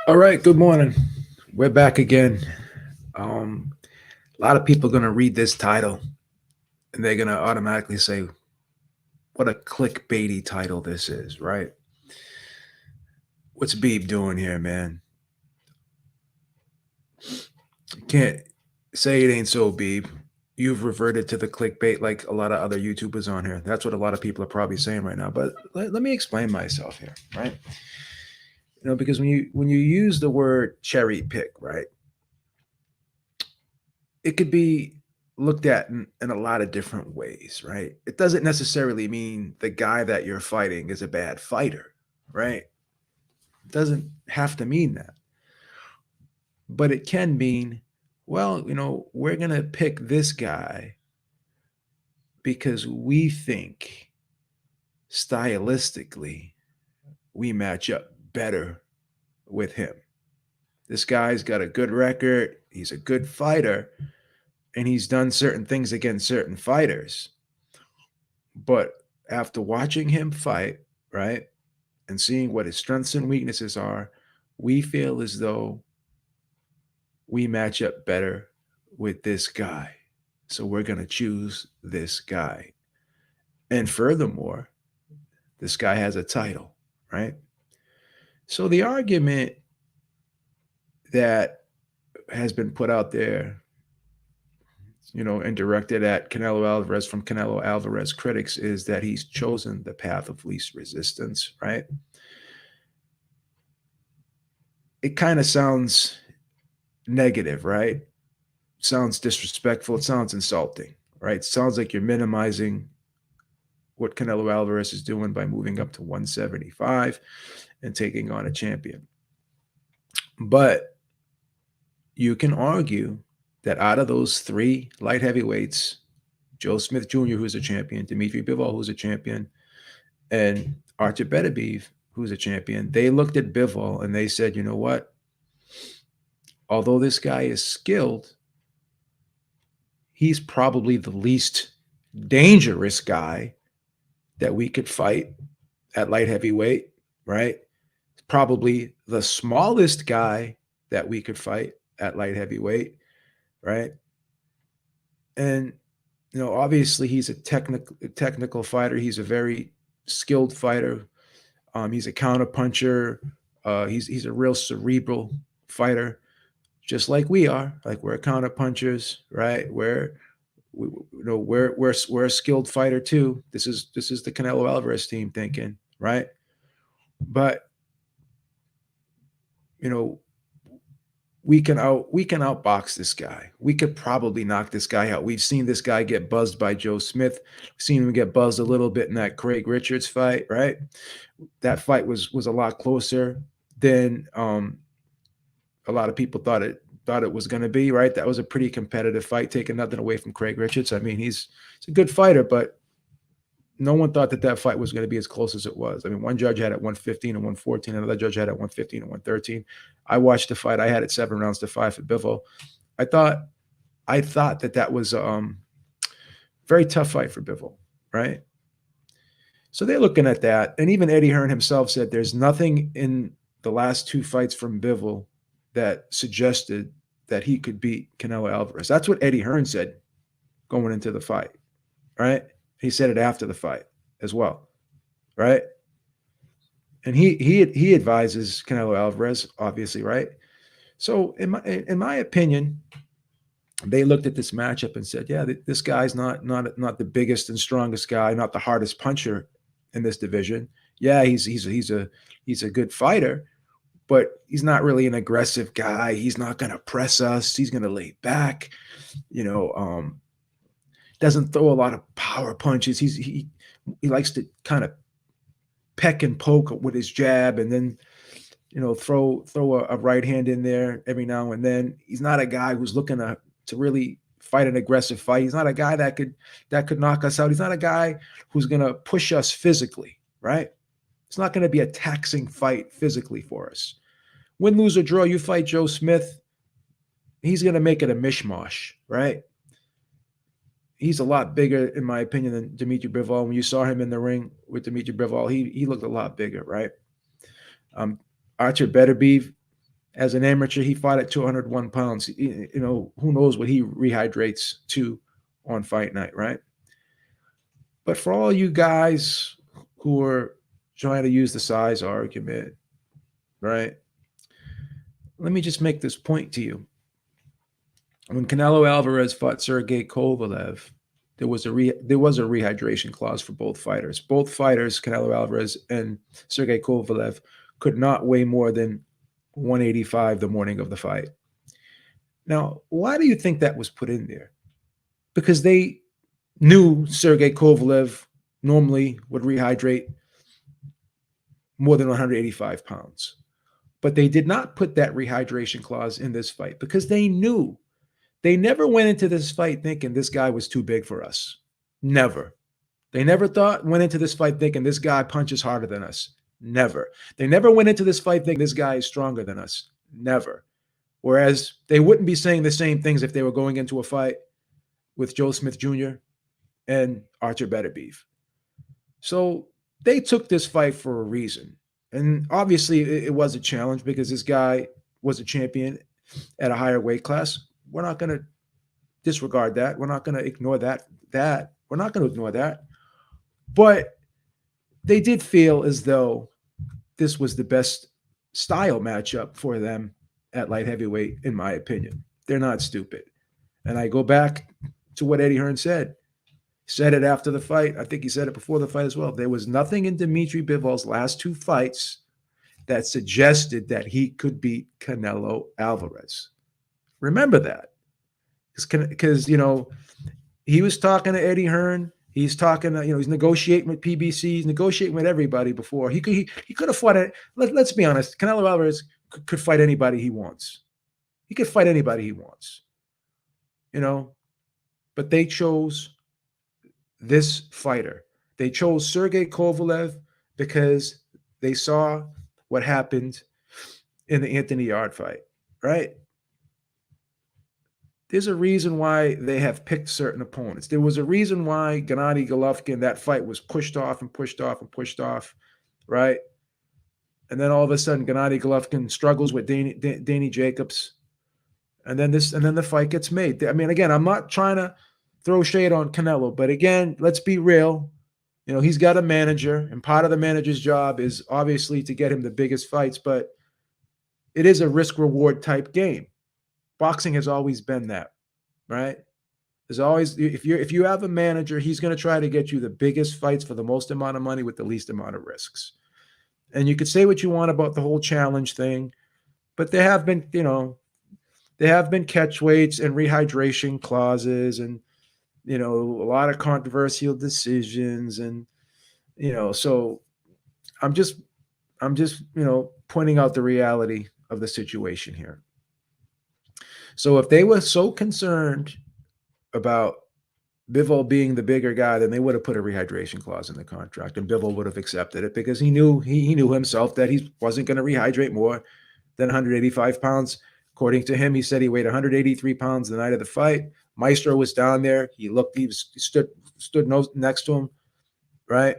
All right, good morning. We're back again. Um, a lot of people are going to read this title and they're going to automatically say, what a clickbaity title this is, right? What's Beeb doing here, man? You can't say it ain't so, Beeb. You've reverted to the clickbait like a lot of other YouTubers on here. That's what a lot of people are probably saying right now. But let me explain myself here, right? Because when you use the word cherry pick, right, it could be looked at in a lot of different ways, right? It doesn't necessarily mean the guy that you're fighting is a bad fighter, right? It doesn't have to mean that. But it can mean, well, we're going to pick this guy because we think stylistically we match up better with him. This guy's got a good record, he's a good fighter, and he's done certain things against certain fighters. But after watching him fight, right, and seeing what his strengths and weaknesses are, we feel as though we match up better with this guy. So we're going to choose this guy. And furthermore, this guy has a title, right? So the argument that has been put out there, and directed at Canelo Alvarez from Canelo Alvarez critics is that he's chosen the path of least resistance, right? It kind of sounds negative, right? Sounds disrespectful. It sounds insulting, right? It sounds like you're minimizing what Canelo Alvarez is doing by moving up to 175 and taking on a champion. But you can argue that out of those three light heavyweights, Joe Smith Jr., who's a champion, Dimitri Bivol, who's a champion, and Artur Beterbiev, who's a champion, they looked at Bivol and they said, you know what? Although this guy is skilled, he's probably the least dangerous guy that we could fight at light heavyweight, right? Probably the smallest guy that we could fight at light heavyweight, right? And obviously he's a technical fighter. He's a very skilled fighter. He's a counter puncher. He's a real cerebral fighter, just like we are. Like we're counter punchers, right? We're a skilled fighter too. This is the Canelo Alvarez team thinking, right? But you know, we can outbox this guy. We could probably knock this guy out. We've seen this guy get buzzed by Joe Smith. We've seen him get buzzed a little bit in that Craig Richards fight, right? That fight was a lot closer than a lot of people thought it was going to be, right? That was a pretty competitive fight, taking nothing away from Craig Richards. I mean, he's a good fighter, but no one thought that fight was going to be as close as it was. I mean, one judge had it 115 and 114, another judge had it 115 and 113. I watched the fight. I had it 7 rounds to 5 for Bivol. I thought that was very tough fight for Bivol, right? So they're looking at that, and even Eddie Hearn himself said there's nothing in the last two fights from Bivol that suggested that he could beat Canelo Alvarez. That's what Eddie Hearn said going into the fight, right? He said it after the fight as well, right? And he advises Canelo Alvarez, obviously, right? So in my opinion, they looked at this matchup and said, yeah, this guy's not the biggest and strongest guy, not the hardest puncher in this division. Yeah, he's a good fighter, but he's not really an aggressive guy. He's not going to press us. He's going to lay back. You know, doesn't throw a lot of power punches. He likes to kind of peck and poke with his jab, and then throw a right hand in there every now and then. He's not a guy who's looking to really fight an aggressive fight. He's not a guy that could knock us out. He's not a guy who's going to push us physically, right? It's not going to be a taxing fight physically for us. Win, lose, or draw, you fight Joe Smith, he's going to make it a mishmash, right? He's a lot bigger, in my opinion, than Dimitri Bivol. When you saw him in the ring with Dimitri Bivol, he looked a lot bigger, right? Artur Beterbiev, As an amateur, he fought at 201 pounds. Who knows what he rehydrates to on fight night, right? But for all you guys who are trying to use the size argument, right? Let me just make this point to you. When Canelo Alvarez fought Sergey Kovalev, there was a rehydration clause for both fighters. Both fighters, Canelo Alvarez and Sergey Kovalev, could not weigh more than 185 the morning of the fight. Now, why do you think that was put in there? Because they knew Sergey Kovalev normally would rehydrate more than 185 pounds. But they did not put that rehydration clause in this fight because they knew. They never went into this fight thinking this guy was too big for us. Never. They never went into this fight thinking this guy punches harder than us. Never. They never went into this fight thinking this guy is stronger than us. Never. Whereas they wouldn't be saying the same things if they were going into a fight with Joe Smith Jr. and Artur Beterbiev. So they took this fight for a reason. And obviously it was a challenge because this guy was a champion at a higher weight class. We're not going to disregard that. We're not going to ignore that. We're not going to ignore that. But they did feel as though this was the best style matchup for them at light heavyweight, in my opinion. They're not stupid. And I go back to what Eddie Hearn said. He said it after the fight. I think he said it before the fight as well. There was nothing in Dmitry Bivol's last two fights that suggested that he could beat Canelo Alvarez. Remember that. Because, he was talking to Eddie Hearn. He's talking to, he's negotiating with PBC. He's negotiating with everybody before. He could have fought it. Let's be honest. Canelo Alvarez could fight anybody he wants. He could fight anybody he wants. But they chose this fighter. They chose Sergey Kovalev because they saw what happened in the Anthony Yarde fight, right? There's a reason why they have picked certain opponents. There was a reason why Gennady Golovkin, that fight was pushed off and pushed off and pushed off, right? And then all of a sudden, Gennady Golovkin struggles with Danny Jacobs. And then the fight gets made. I mean, again, I'm not trying to throw shade on Canelo, but again, let's be real. He's got a manager, and part of the manager's job is obviously to get him the biggest fights, but it is a risk-reward type game. Boxing has always been that, right? There's always, if you have a manager, he's going to try to get you the biggest fights for the most amount of money with the least amount of risks. And you could say what you want about the whole challenge thing, but there have been, catch weights and rehydration clauses and, a lot of controversial decisions. And, so I'm just, pointing out the reality of the situation here. So if they were so concerned about Bivol being the bigger guy, then they would have put a rehydration clause in the contract, and Bivol would have accepted it because he knew himself that he wasn't going to rehydrate more than 185 pounds. According to him, he said he weighed 183 pounds the night of the fight. Maestro was down there. He stood next to him, right?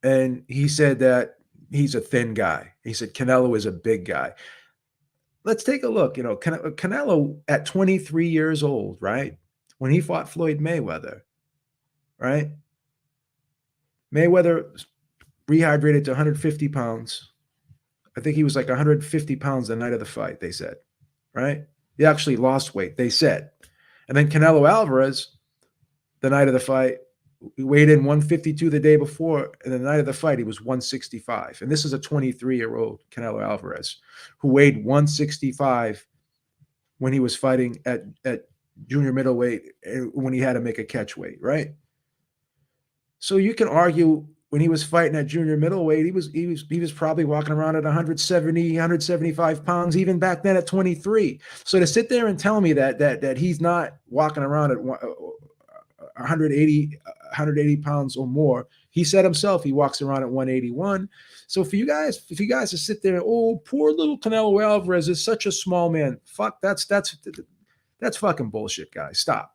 And he said that he's a thin guy. He said Canelo is a big guy. Let's take a look. Canelo at 23 years old, right? When he fought Floyd Mayweather, right? Mayweather rehydrated to 150 pounds. I think he was like 150 pounds the night of the fight, they said, right? He actually lost weight, they said. And then Canelo Alvarez, the night of the fight, he weighed in 152 the day before, and the night of the fight, he was 165. And this is a 23-year-old Canelo Alvarez who weighed 165 when he was fighting at junior middleweight when he had to make a catch weight, right? So you can argue when he was fighting at junior middleweight, he was probably walking around at 170, 175 pounds, even back then at 23. So to sit there and tell me that he's not walking around at 180 pounds or more, he said himself he walks around at 181. So if you guys to sit there, oh, poor little Canelo Alvarez is such a small man, fuck, that's fucking bullshit, guys. Stop.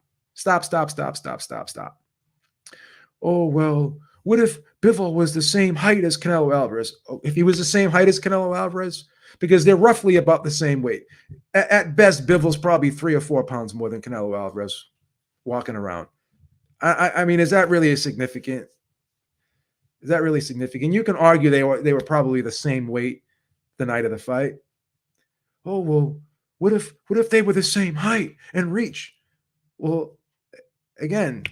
Oh, well, what if Bivol was the same height as Canelo Alvarez? Oh, if he was the same height as Canelo Alvarez, because they're roughly about the same weight. At best, Bivol's probably 3 or 4 pounds more than Canelo Alvarez walking around. I mean, is that really significant? Is that really significant? You can argue they were probably the same weight the night of the fight. Oh well, what if they were the same height and reach? Well, again,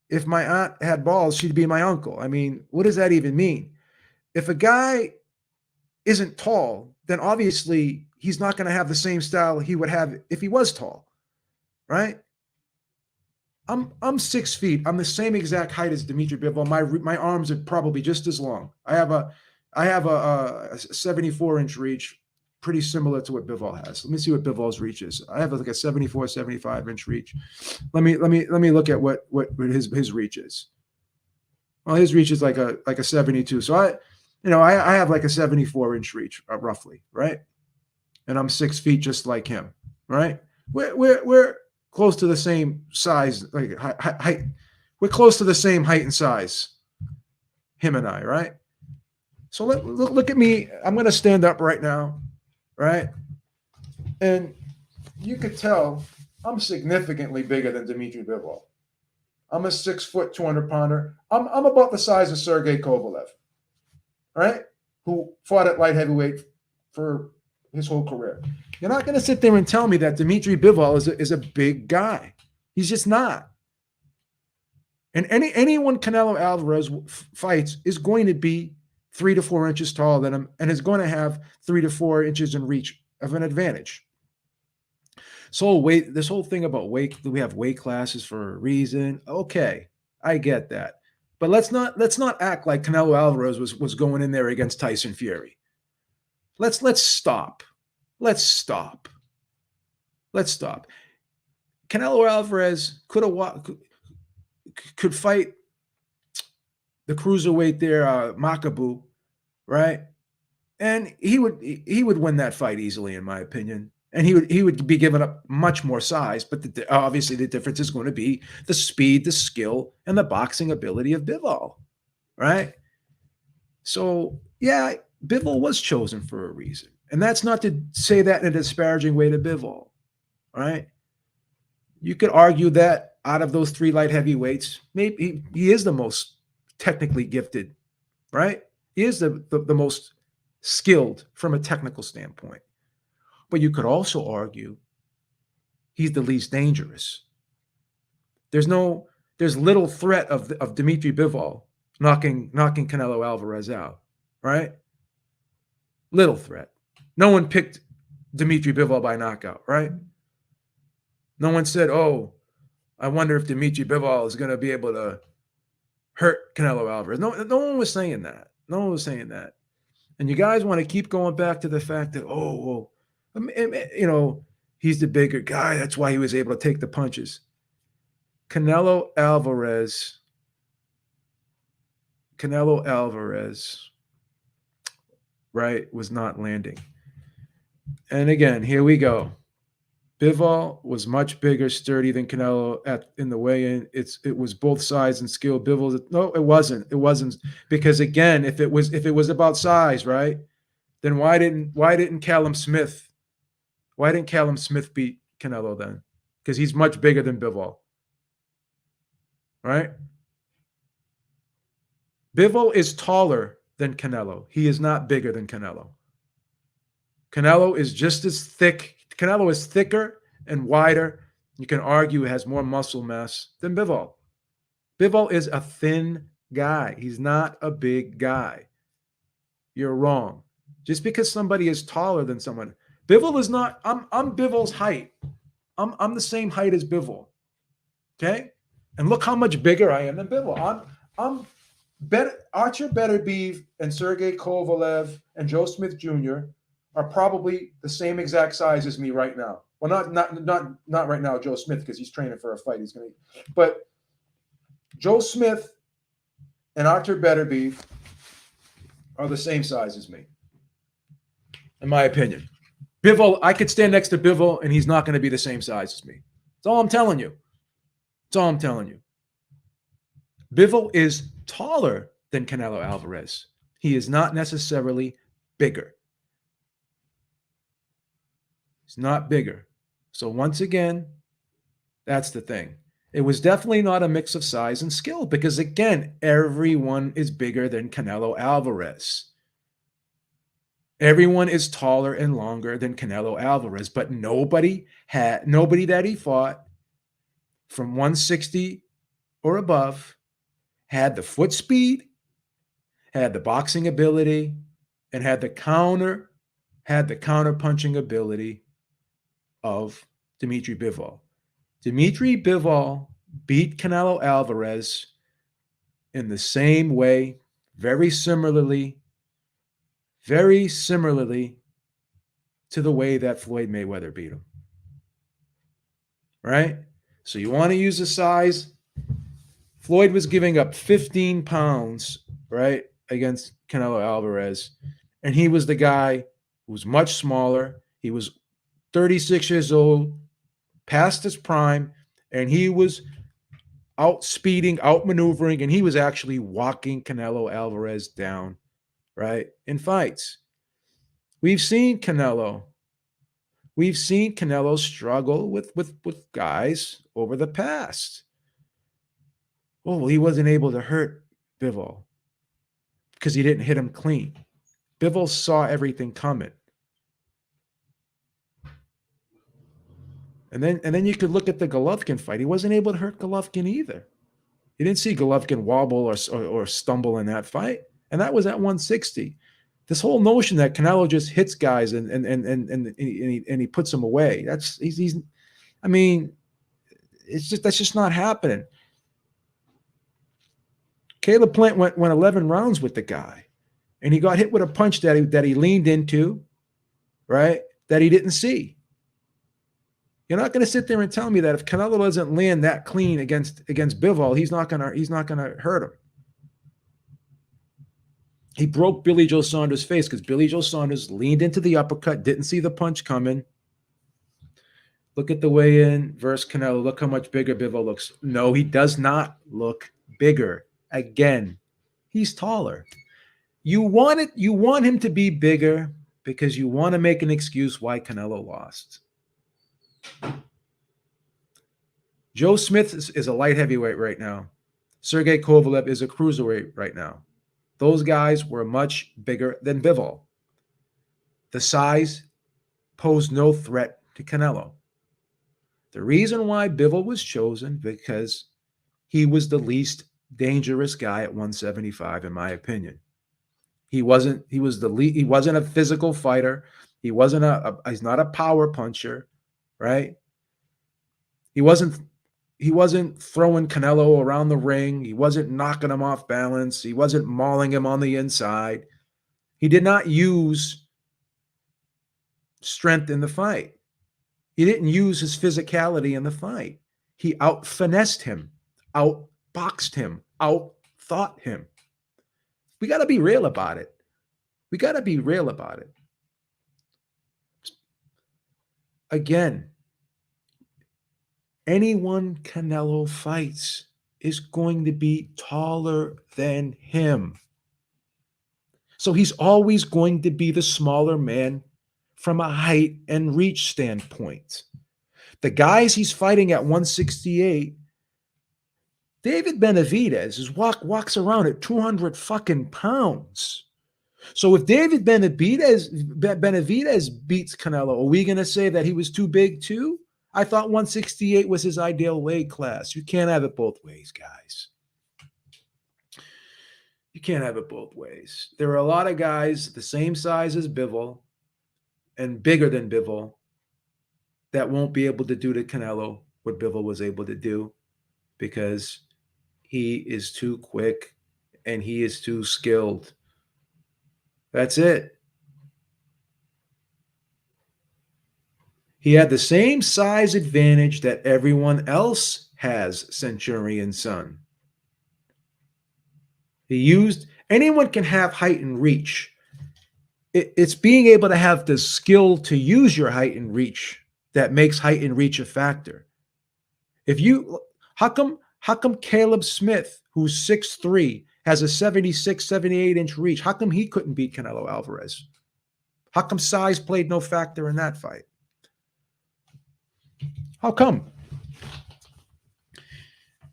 if my aunt had balls, she'd be my uncle. I mean, what does that even mean? If a guy isn't tall, then obviously he's not going to have the same style he would have if he was tall, right? I'm 6 feet. I'm the same exact height as Dimitri Bivol. My arms are probably just as long. I have a 74-inch reach, pretty similar to what Bivol has. Let me see what Bivol's reach is. I have like a 74, 75-inch reach. Let me look at what his reach is. Well, his reach is like a 72. So I have like a 74-inch reach, roughly, right? And I'm 6 feet, just like him, right? We're close to the same size, like height. We're close to the same height and size, him and I, right? So look at me. I'm going to stand up right now, right? And you could tell I'm significantly bigger than Dimitri Bivol. I'm a 6 foot, 200-pounder. I'm about the size of Sergey Kovalev, right? Who fought at light heavyweight for his whole career. You're not going to sit there and tell me that Dimitri Bivol is a big guy. He's just not. And anyone Canelo Alvarez fights is going to be 3 to 4 inches taller than him and is going to have 3 to 4 inches in reach of an advantage. So this whole thing about weight, we have weight classes for a reason. Okay, I get that. But let's not act like Canelo Alvarez was going in there against Tyson Fury. Let's stop. Let's stop. Canelo Alvarez could fight the cruiserweight there, Makabu, right? And he would win that fight easily, in my opinion. And he would be giving up much more size, but obviously the difference is going to be the speed, the skill, and the boxing ability of Bivol, right? So yeah, Bivol was chosen for a reason, and that's not to say that in a disparaging way to Bivol, right? You could argue that out of those 3 light heavyweights, maybe he is the most technically gifted, right? He is the most skilled from a technical standpoint. But you could also argue he's the least dangerous. There's little threat of Dimitri Bivol knocking Canelo Alvarez out, right? Little threat. No one picked Dimitri Bivol by knockout, right? No one said, "Oh, I wonder if Dimitri Bivol is going to be able to hurt Canelo Alvarez." No one was saying that. No one was saying that. And you guys want to keep going back to the fact that, oh, well, he's the bigger guy. That's why he was able to take the punches. Canelo Alvarez, right, was not landing. And again, here we go. Bivol was much bigger, sturdy than Canelo in the weigh-in. It was both size and skill. No, it wasn't. It wasn't, because again, if it was about size, right, then why didn't Callum Smith beat Canelo then? Because he's much bigger than Bivol, right? Bivol is taller than Canelo. He is not bigger than Canelo. Canelo is just as thick. Canelo is thicker and wider. You can argue has more muscle mass than Bivol. Bivol is a thin guy. He's not a big guy. You're wrong. Just because somebody is taller than someone, Bivol is not. I'm Bivol's height. I'm the same height as Bivol. Okay, and look how much bigger I am than Bivol. I'm better. Artur Beterbiev and Sergey Kovalev and Joe Smith Jr. are probably the same exact size as me right now. Well, not right now, Joe Smith, because he's training for a fight. But Joe Smith and Artur Beterbiev are the same size as me, in my opinion. Bivol, I could stand next to Bivol, and he's not going to be the same size as me. That's all I'm telling you. Bivol is taller than Canelo Alvarez. He is not necessarily bigger. He's not bigger. So once again, that's the thing. It was definitely not a mix of size and skill because, again, everyone is bigger than Canelo Alvarez. Everyone is taller and longer than Canelo Alvarez, but nobody that he fought from 160 or above had the foot speed, had the boxing ability, and had the counter punching ability of Dimitri Bivol. Dimitri Bivol beat Canelo Alvarez in the same way, very similarly to the way that Floyd Mayweather beat him. Right? So you want to use the size. Floyd was giving up 15 pounds, right, against Canelo Alvarez. And he was the guy who was much smaller. He was 36 years old, past his prime, and he was outspeeding, outmaneuvering, and he was actually walking Canelo Alvarez down, right, in fights. We've seen Canelo struggle with guys over the past. Oh, well, he wasn't able to hurt Bivol because he didn't hit him clean. Bivol saw everything coming. And then you could look at the Golovkin fight. He wasn't able to hurt Golovkin either. You didn't see Golovkin wobble or stumble in that fight. And that was at 160. This whole notion that Canelo just hits guys and he puts them away. That's I mean, that's just not happening. Caleb Plant went 11 rounds with the guy, and he got hit with a punch that he leaned into, right? That he didn't see. You're not going to sit there and tell me that if Canelo doesn't land that clean against Bivol, he's not going to hurt him. He broke Billy Joe Saunders' face because Billy Joe Saunders leaned into the uppercut, didn't see the punch coming. Look at the weigh-in versus Canelo. Look how much bigger Bivol looks. No, he does not look bigger. Again, he's taller. You want him to be bigger because you want to make an excuse why Canelo lost. Joe Smith is a light heavyweight right now. Sergey Kovalev is a cruiserweight right now. Those guys were much bigger than Bivol. The size posed no threat to Canelo. The reason why Bivol was chosen because he was the least dangerous guy at 175, in my opinion. He wasn't a physical fighter. He's not a power puncher, right? He wasn't throwing Canelo around the ring. He wasn't knocking him off balance. He wasn't mauling him on the inside. He did not use strength in the fight. He didn't use his physicality in the fight. He out-finessed him, out-boxed him, out-thought him. We got to be real about it. Again, anyone Canelo fights is going to be taller than him. So he's always going to be the smaller man from a height and reach standpoint. The guys he's fighting at 168, David Benavidez walks around at 200 fucking pounds. So if David Benavidez beats Canelo, are we going to say that he was too big too? I thought 168 was his ideal weight class. You can't have it both ways, guys. You can't have it both ways. There are a lot of guys the same size as Bivol and bigger than Bivol that won't be able to do to Canelo what Bivol was able to do because he is too quick and he is too skilled. That's it. He had the same size advantage that everyone else has, Centurion Son. Anyone can have height and reach. It's being able to have the skill to use your height and reach that makes height and reach a factor. How come Caleb Smith, who's 6'3", has a 76, 78-inch reach? How come he couldn't beat Canelo Alvarez? How come size played no factor in that fight? How come?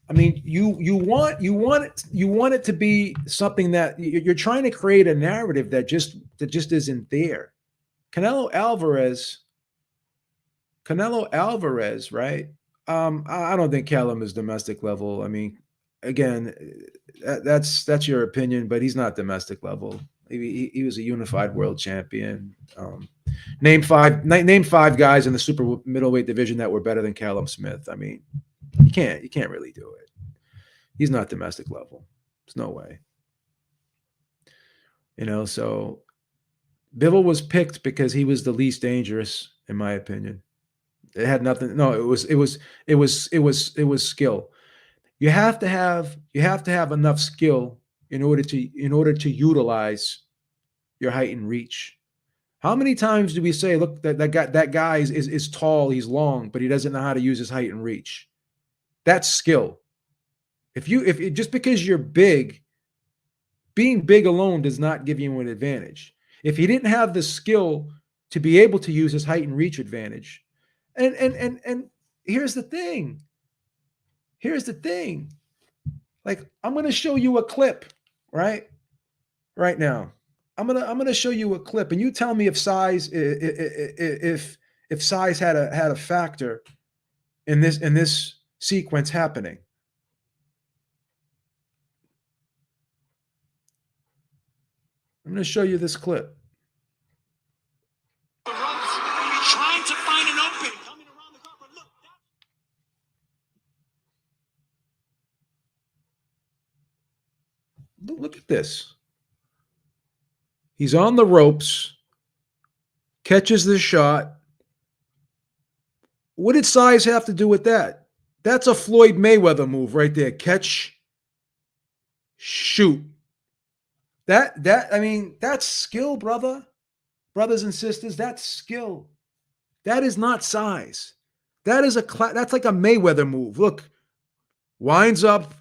I mean, you want it to be something that you're trying to create a narrative that just isn't there. Canelo Alvarez, Canelo Alvarez, right? I don't think Callum is domestic level. I mean, again, that's your opinion, but he's not domestic level. He was a unified world champion. Name five guys in the super middleweight division that were better than Callum Smith. I mean, you can't really do it. He's not domestic level. There's no way. So Bivol was picked because he was the least dangerous, in my opinion. It had nothing. No, it was skill. You have to have enough skill in order to utilize your height and reach. How many times do we say, look, that guy is tall, he's long, but he doesn't know how to use his height and reach? That's skill. If just because you're big, being big alone does not give you an advantage. If he didn't have the skill to be able to use his height and reach advantage, and here's the thing. Here's the thing. Like, I'm going to show you a clip, right? Right now. I'm gonna show you a clip, and you tell me if size if size had a factor in this sequence happening. I'm gonna show you this clip. The ropes, trying to find an opening, coming around the cover. Look at this. He's on the ropes, catches the shot. What did size have to do with that? That's a Floyd Mayweather move right there. Catch, shoot. I mean, that's skill, brothers and sisters. That's skill. That is not size. That's like a Mayweather move. Look, winds up,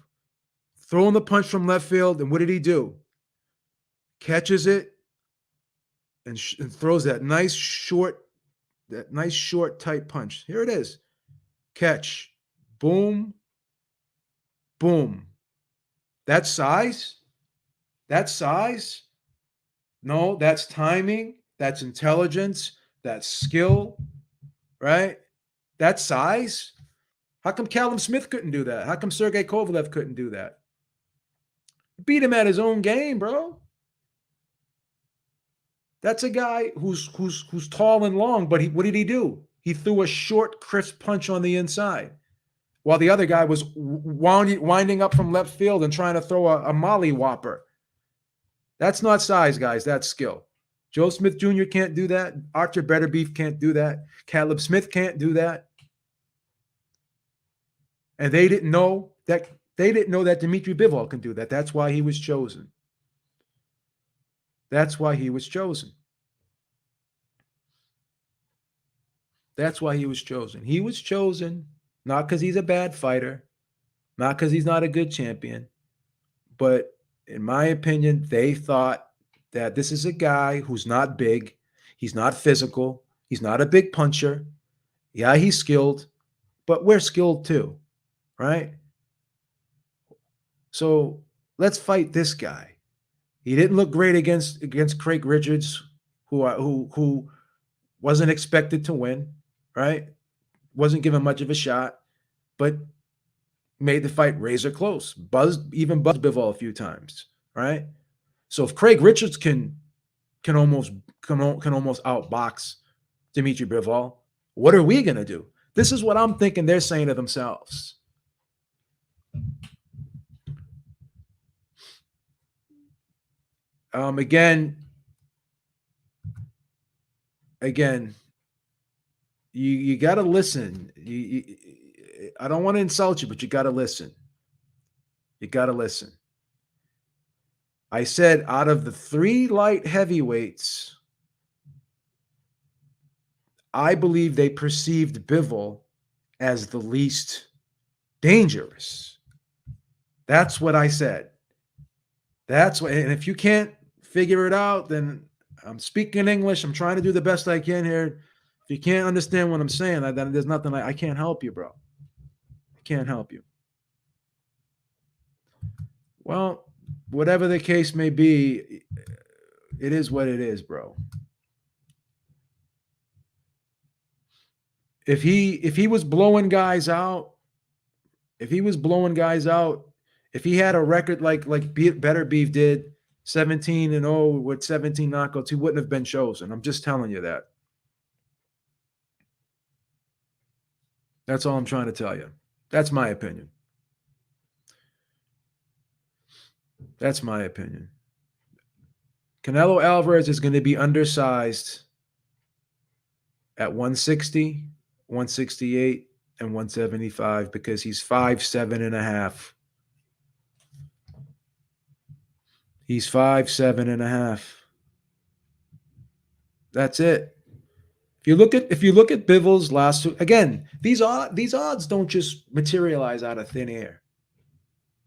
throwing the punch from left field, and what did he do? Catches it and throws that nice short tight punch. Here it is. Catch. Boom. Boom. That's size? That's size? No, that's timing. That's intelligence. That's skill, right? That's size. How come Callum Smith couldn't do that? How come Sergey Kovalev couldn't do that? Beat him at his own game, bro. That's a guy who's tall and long, but what did he do? He threw a short, crisp punch on the inside, while the other guy was winding up from left field and trying to throw a molly whopper. That's not size, guys. That's skill. Joe Smith Jr. can't do that. Archer Betterbeef can't do that. Caleb Smith can't do that. And they didn't know that Dimitri Bivol can do that. That's why he was chosen. That's why he was chosen. That's why he was chosen. He was chosen not because he's a bad fighter, not because he's not a good champion, but in my opinion, they thought that this is a guy who's not big, he's not physical, he's not a big puncher. Yeah, he's skilled, but we're skilled too, right? So let's fight this guy. He didn't look great against Craig Richards, who wasn't expected to win, right? Wasn't given much of a shot, but made the fight razor close. Buzzed Bivol a few times, right? So if Craig Richards can almost outbox Dimitri Bivol, what are we gonna do? This is what I'm thinking they're saying to themselves. Again, you got to listen. I don't want to insult you, but you got to listen. You got to listen. I said out of the 3 light heavyweights, I believe they perceived Bivol as the least dangerous. That's what I said. And if you can't figure it out, then I'm speaking English. I'm trying to do the best I can here. If you can't understand what I'm saying, then there's nothing I can't help you, bro. I can't help you. Well, whatever the case may be, it is what it is, bro. If he was blowing guys out, if he was blowing guys out, if he had a record like Better Beef did, 17-0 with 17 knockouts, he wouldn't have been chosen. I'm just telling you that. That's all I'm trying to tell you. That's my opinion. That's my opinion. Canelo Alvarez is going to be undersized at 160, 168, and 175 because he's 5'7.5". He's 5'7.5". That's it. If you look at Bivol's last two, again, these odds don't just materialize out of thin air.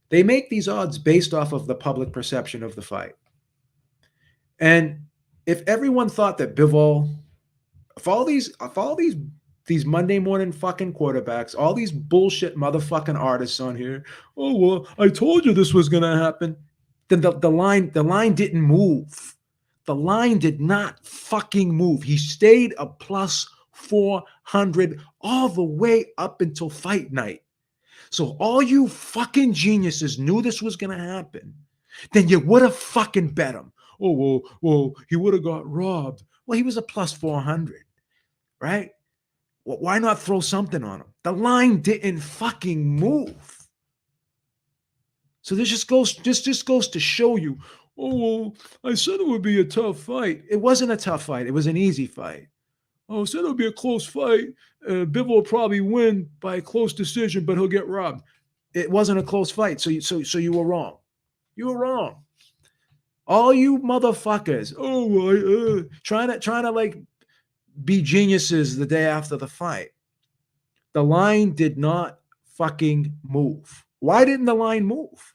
They make these odds based off of the public perception of the fight. And if everyone thought that Bivol, if all these Monday morning fucking quarterbacks, all these bullshit motherfucking artists on here, oh well, I told you this was gonna happen. Then the line didn't move. The line did not fucking move. He stayed a plus 400 all the way up until fight night. So all you fucking geniuses knew this was gonna happen. Then you would have fucking bet him. Oh well, he would have got robbed. Well, he was a plus 400, right? Well, why not throw something on him? The line didn't fucking move. So this just goes to show you. Oh well, I said it would be a tough fight. It wasn't a tough fight. It was an easy fight. Oh, I said it would be a close fight. Bivol will probably win by a close decision, but he'll get robbed. It wasn't a close fight. So you were wrong. You were wrong. All you motherfuckers. Oh, trying to like be geniuses the day after the fight. The line did not fucking move. Why didn't the line move?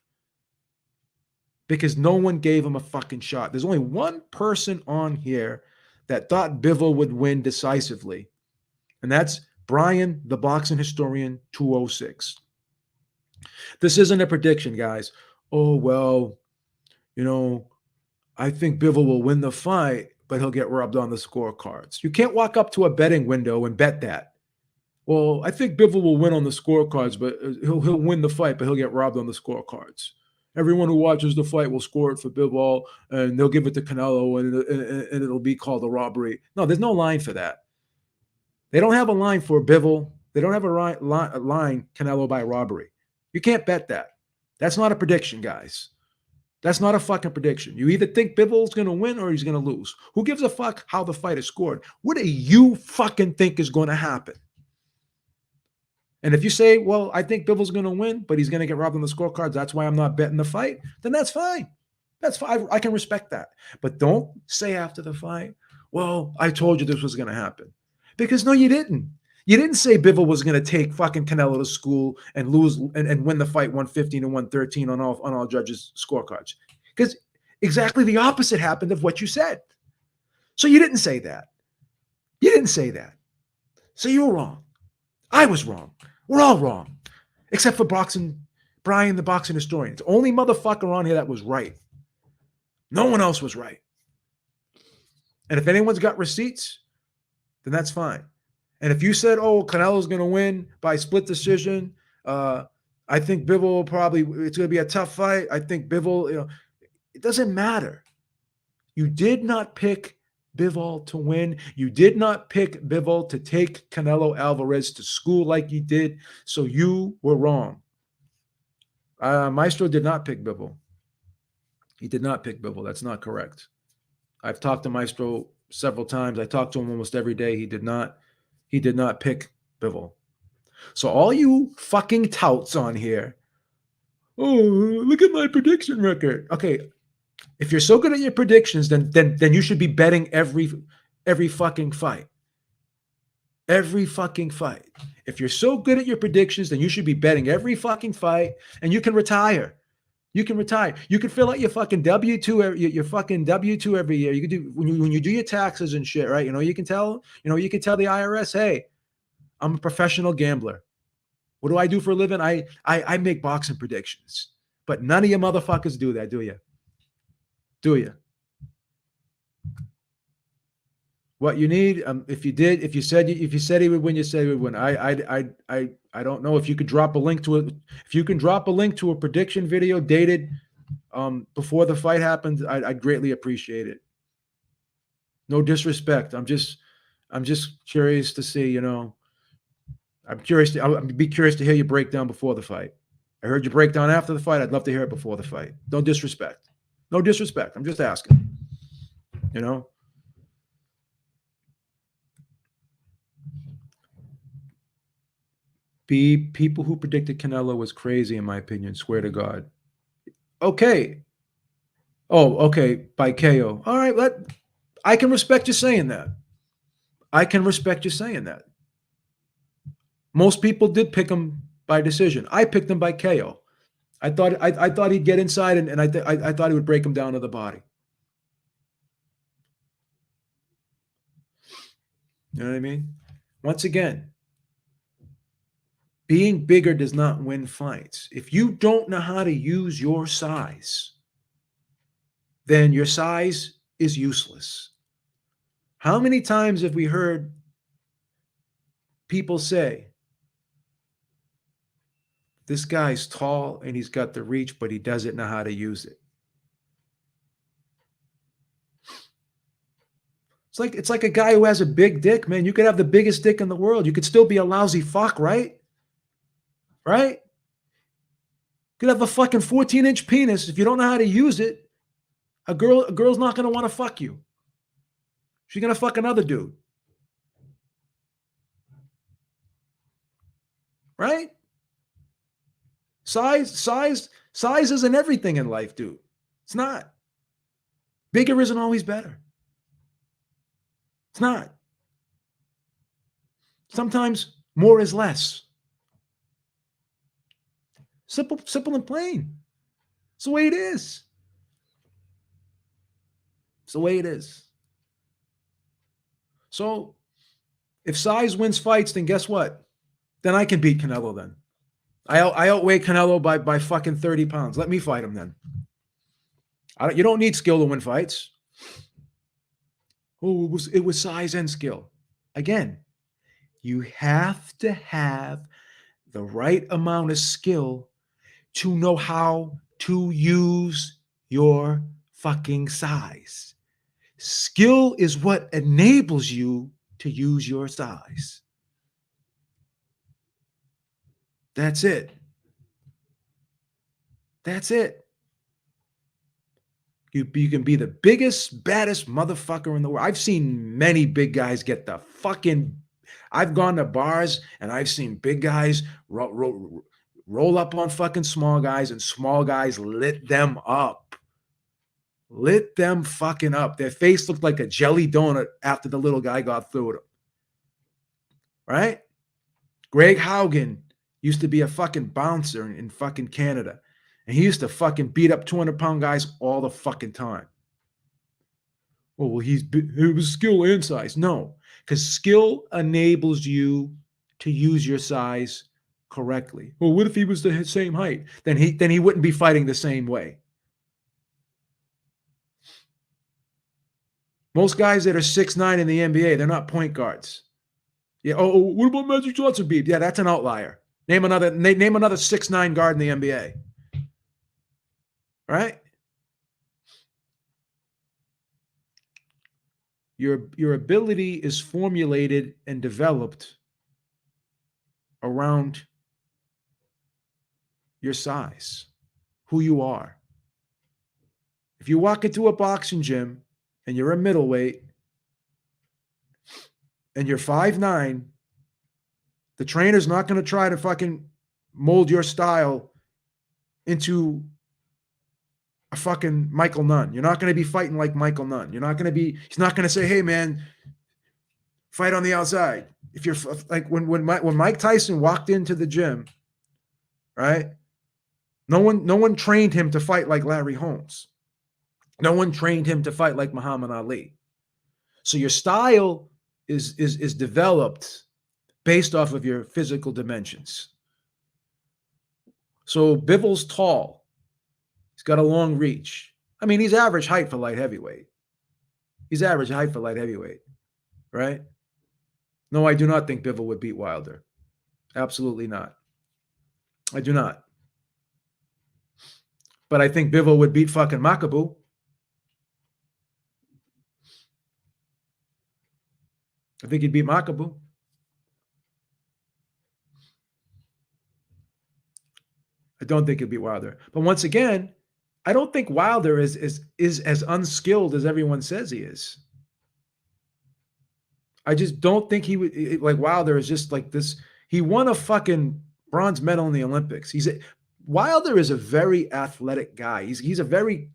Because no one gave him a fucking shot. There's only one person on here that thought Bivol would win decisively, and that's Brian, the boxing historian 206. This isn't a prediction, guys. Oh, well, I think Bivol will win the fight, but he'll get robbed on the scorecards. You can't walk up to a betting window and bet that. Well, I think Bivol will win on the scorecards, but he'll win the fight, but he'll get robbed on the scorecards. Everyone who watches the fight will score it for Bivol, and they'll give it to Canelo, and it'll be called a robbery. No, there's no line for that. They don't have a line for Bivol. They don't have a line Canelo by robbery. You can't bet that. That's not a prediction, guys. That's not a fucking prediction. You either think Bivol's going to win or he's going to lose. Who gives a fuck how the fight is scored? What do you fucking think is going to happen? And if you say, well, I think Bivol's going to win, but he's going to get robbed on the scorecards, that's why I'm not betting the fight, then that's fine. That's fine. I can respect that. But don't say after the fight, well, I told you this was going to happen. Because no, you didn't. You didn't say Bivol was going to take fucking Canelo to school and lose and win the fight 115 to 113 on all judges' scorecards. Because exactly the opposite happened of what you said. So you didn't say that. You didn't say that. So you were wrong. I was wrong. We're all wrong. Except for Brian, the boxing historian. It's the only motherfucker on here that was right. No one else was right. And if anyone's got receipts, then that's fine. And if you said, oh, Canelo's going to win by split decision, I think Bivol will it's going to be a tough fight. I think Bivol, it doesn't matter. You did not pick Bivol to win. You did not pick Bivol to take Canelo Alvarez to school like you did. So you were wrong. Maestro did not pick Bivol. He did not pick Bivol. That's not correct. I've talked to Maestro several times. I talk to him almost every day. He did not pick Bivol. So all you fucking touts on here, oh, look at my prediction record. Okay, if you're so good at your predictions, then you should be betting every fucking fight. Every fucking fight. If you're so good at your predictions, then you should be betting every fucking fight, and you can retire. You can retire. You can fill out your fucking W-2, your fucking W-2 every year. You can do when you do your taxes and shit, right? You can tell the IRS, hey, I'm a professional gambler. What do I do for a living? I make boxing predictions. But none of you motherfuckers do that, do you? Do you? What you need, if you said he would win, you said he would win. I don't know if you could drop a link to it. If you can drop a link to a prediction video dated before the fight happens, I'd greatly appreciate it. No disrespect. I'm just curious to see. I'd be curious to hear your breakdown before the fight. I heard your breakdown after the fight. I'd love to hear it before the fight. No disrespect. No disrespect. I'm just asking. You know. People who predicted Canelo was crazy, in my opinion. Swear to God. Okay. Oh, okay. By KO. All right. I can respect you saying that. I can respect you saying that. Most people did pick him by decision. I picked him by KO. I thought he'd get inside, and I thought he would break him down to the body. You know what I mean? Once again, being bigger does not win fights. If you don't know how to use your size, then your size is useless. How many times have we heard people say, this guy's tall and he's got the reach, but he doesn't know how to use it? It's like a guy who has a big dick, man. You could have the biggest dick in the world. You could still be a lousy fuck, right? Right? You could have a fucking 14-inch penis. If you don't know how to use it, a girl's not gonna want to fuck you. She's gonna fuck another dude. Right? Size isn't everything in life, dude. It's not. Bigger isn't always better. It's not. Sometimes more is less. Simple and plain. It's the way it is. It's the way it is. So if size wins fights, then guess what? Then I can beat Canelo then. I outweigh Canelo by fucking 30 pounds. Let me fight him then. You don't need skill to win fights. Oh, it was size and skill. Again, you have to have the right amount of skill to know how to use your fucking size. Skill is what enables you to use your size. That's it. That's it. You can be the biggest, baddest motherfucker in the world. I've seen many big guys get the fucking. I've gone to bars and I've seen big guys roll up on fucking small guys, and small guys lit them up. Lit them fucking up. Their face looked like a jelly donut after the little guy got through them. Right? Greg Haugen used to be a fucking bouncer in fucking Canada. And he used to fucking beat up 200-pound guys all the fucking time. Oh, well, it was skill and size. No, because skill enables you to use your size correctly. Well, what if he was the same height? Then he wouldn't be fighting the same way. Most guys that are 6'9" in the NBA, they're not point guards. Yeah. Oh, what about Magic Johnson beat? Yeah, that's an outlier. Name another 6'9" guard in the NBA. Right? Your ability is formulated and developed around your size, who you are. If you walk into a boxing gym and you're a middleweight and you're 5'9", the trainer's not going to try to fucking mold your style into a fucking Michael Nunn. You're not going to be fighting like Michael Nunn. He's not going to say, hey man, fight on the outside. If you're like when Mike Tyson walked into the gym, right? No one trained him to fight like Larry Holmes. No one trained him to fight like Muhammad Ali. So your style is developed based off of your physical dimensions. So Bivol's tall. He's got a long reach. I mean, he's average height for light heavyweight. He's average height for light heavyweight, right? No, I do not think Bivol would beat Wilder. Absolutely not. I do not. But I think Bivol would beat fucking Makabu. I think he'd beat Makabu. I don't think he'll beat Wilder. But once again, I don't think Wilder is as unskilled as everyone says he is. I just don't think he would like Wilder is just like this. He won a fucking bronze medal in the Olympics. Wilder is a very athletic guy. He's a very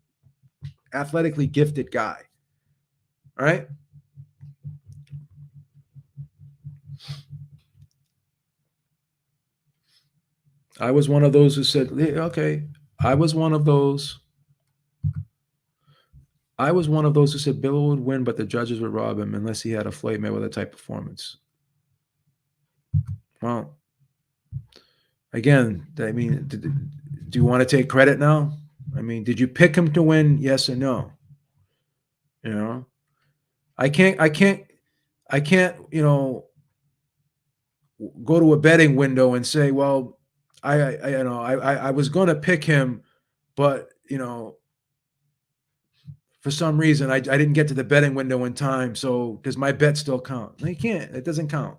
athletically gifted guy. All right. I was one of those who said, okay, I was one of those who said Bill would win, but the judges would rob him unless he had a Floyd Mayweather type performance. Well, again, I mean, do you want to take credit now? I mean, did you pick him to win? Yes or no? You know, I can't, go to a betting window and say, well, I was going to pick him, but for some reason I didn't get to the betting window in time. So does my bet still count? No, you can't. It doesn't count.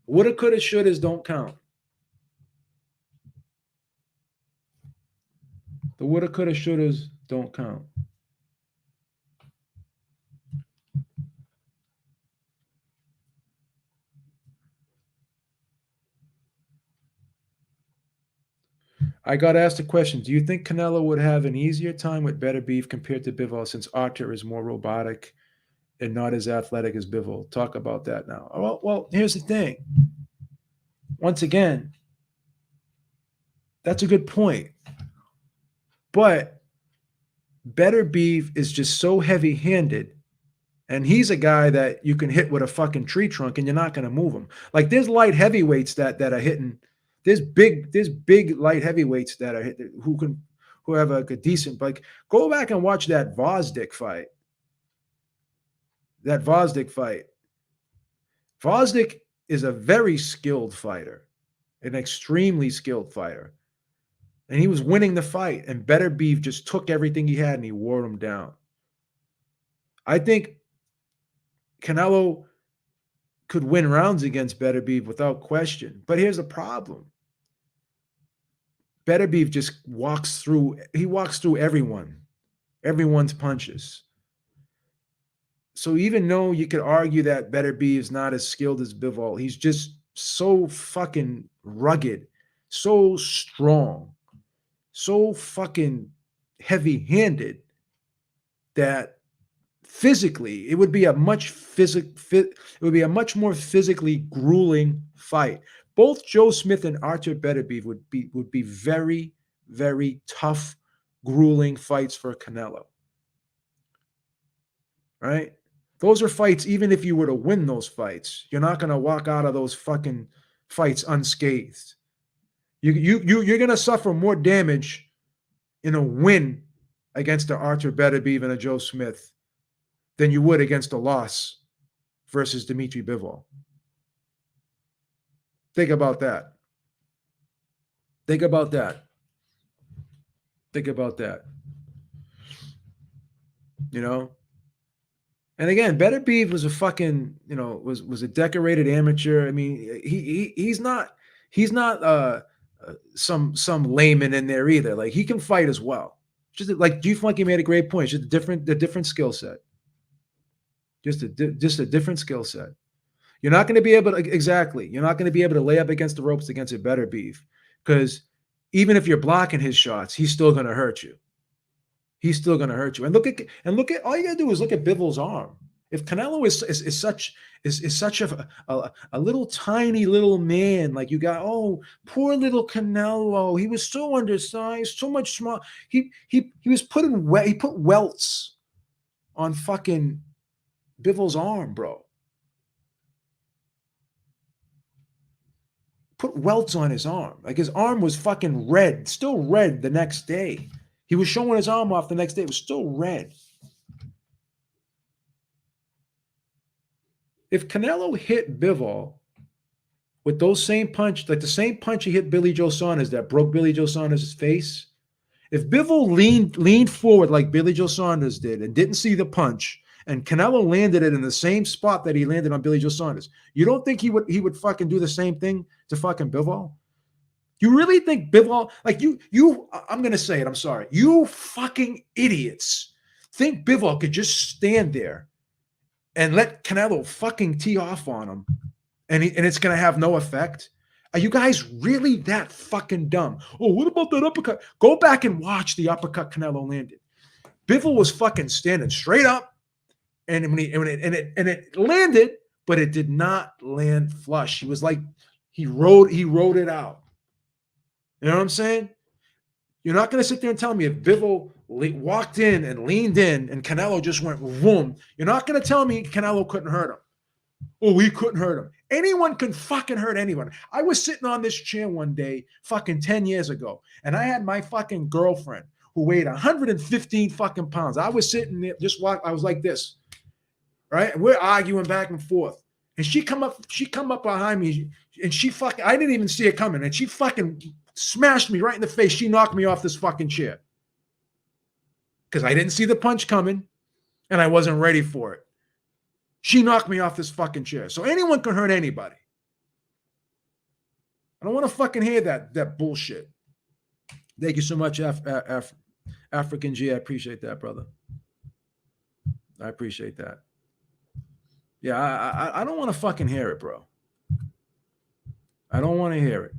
Woulda, coulda, shouldas don't count. The woulda, coulda, shouldas don't count. I got asked a question. Do you think Canelo would have an easier time with better beef compared to Bivol since Archer is more robotic and not as athletic as Bivol? Talk about that now. Well, here's the thing. Once again, that's a good point. But better beef is just so heavy-handed. And he's a guy that you can hit with a fucking tree trunk and you're not going to move him. Like there's light heavyweights that are hitting. There's big light heavyweights that are hitting who have a decent, like go back and watch that Vosdick fight. Vosdick is a very skilled fighter, an extremely skilled fighter. And he was winning the fight, and Better Beef just took everything he had and he wore him down. I think Canelo could win rounds against Better Beef without question. But here's the problem. Better Beef just walks through everyone's punches. So even though you could argue that Better Beef is not as skilled as Bivol, he's just so fucking rugged, so strong, so fucking heavy-handed that physically, it would be a much more physically grueling fight. Both Joe Smith and Artur Beterbiev would be very, very tough, grueling fights for Canelo. Right? Those are fights, even if you were to win those fights, you're not going to walk out of those fucking fights unscathed. You're going to suffer more damage in a win against an Artur Beterbiev and a Joe Smith than you would against a loss versus Dimitri Bivol. Think about that. Think about that. And again, Beterbiev was a fucking, was a decorated amateur. I mean, he's not some layman in there either. Like he can fight as well. Just like G Funky made a great point. Just a different skill set. Just a different skill set. You're not going to be able to You're not going to be able to lay up against the ropes against a Beterbiev because even if you're blocking his shots, he's still going to hurt you. And look at all you got to do is look at Bivol's arm. If Canelo is such a little tiny little man, like you got, oh, poor little Canelo, he was so undersized, so much small. He was he put welts on fucking Bivol's arm, bro. Put welts on his arm. Like his arm was fucking red, still red the next day. He was showing his arm off the next day. It was still red. If Canelo hit Bivol with those same punch, like the same punch he hit Billy Joe Saunders that broke Billy Joe Saunders' face, if Bivol leaned forward like Billy Joe Saunders did and didn't see the punch, and Canelo landed it in the same spot that he landed on Billy Joe Saunders, you don't think he would fucking do the same thing to fucking Bivol? You really think Bivol, like I'm gonna say it, I'm sorry. You fucking idiots think Bivol could just stand there and let Canelo fucking tee off on him and it's gonna have no effect? Are you guys really that fucking dumb? Oh, what about that uppercut? Go back and watch the uppercut Canelo landed. Bivol was fucking standing straight up, and it landed, but it did not land flush. He was like he rode it out. You know what I'm saying? You're not going to sit there and tell me if Bivol walked in and leaned in and Canelo just went boom. You're not going to tell me Canelo couldn't hurt him. Oh, he couldn't hurt him. Anyone can fucking hurt anyone. I was sitting on this chair one day fucking 10 years ago, and I had my fucking girlfriend who weighed 115 fucking pounds. I was sitting there, I was like this, right? And we're arguing back and forth. And she come up behind me, and I didn't even see it coming, and she fucking smashed me right in the face. She knocked me off this fucking chair because I didn't see the punch coming, and I wasn't ready for it. She knocked me off this fucking chair. So anyone can hurt anybody. I don't want to fucking hear that bullshit. Thank you so much, African G. I appreciate that, brother. I appreciate that. Yeah, I don't want to fucking hear it, bro. I don't want to hear it.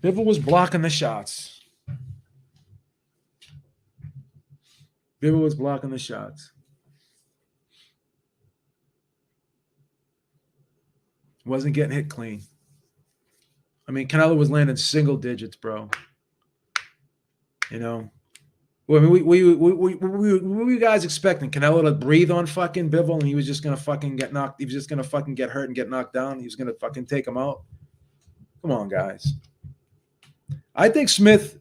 Bivol was blocking the shots. Bivol was blocking the shots. Wasn't getting hit clean. I mean, Canelo was landing single digits, bro. You know, what were you guys expecting? Canelo to breathe on fucking Bivol, and he was just gonna fucking get knocked. He was just gonna fucking get hurt and get knocked down. He was gonna fucking take him out. Come on, guys. I think Smith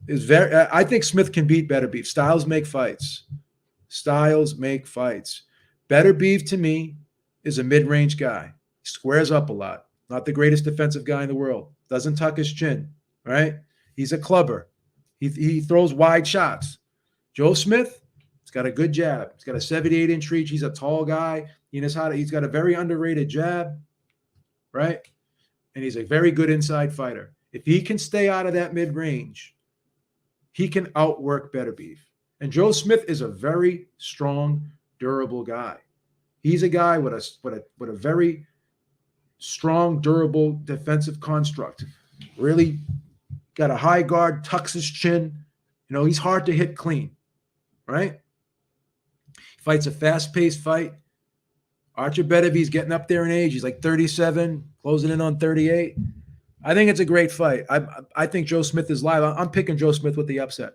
can beat Better Beef. Styles make fights. Better Beef to me is a mid-range guy. He squares up a lot. Not the greatest defensive guy in the world. Doesn't tuck his chin, right? He's a clubber. He throws wide shots. Joe Smith, he's got a good jab. He's got a 78-inch reach. He's a tall guy. He's got a very underrated jab, right? And he's a very good inside fighter. If he can stay out of that mid-range, he can outwork Better Beef. And Joe Smith is a very strong, durable guy. He's a guy with a very strong, durable defensive construct. Really got a high guard, tucks his chin. You know, he's hard to hit clean, right? He fights a fast-paced fight. Archer Beterbie's getting up there in age. He's like 37, closing in on 38. I think it's a great fight. I think Joe Smith is live. I'm picking Joe Smith with the upset.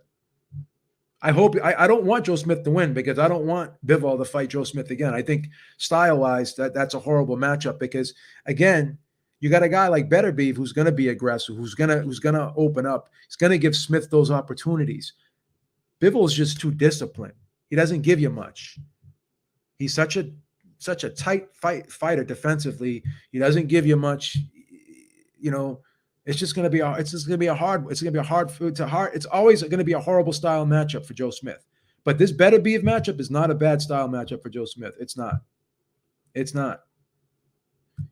I don't want Joe Smith to win because I don't want Bivol to fight Joe Smith again. I think style-wise that's a horrible matchup because, again, you got a guy like Better Beef who's going to be aggressive, who's gonna open up. He's going to give Smith those opportunities. Bivol is just too disciplined. He doesn't give you much. He's such a tight fighter defensively. He doesn't give you much. You know, it's always going to be a horrible style matchup for Joe Smith. But this Better Beef matchup is not a bad style matchup for Joe Smith. It's not.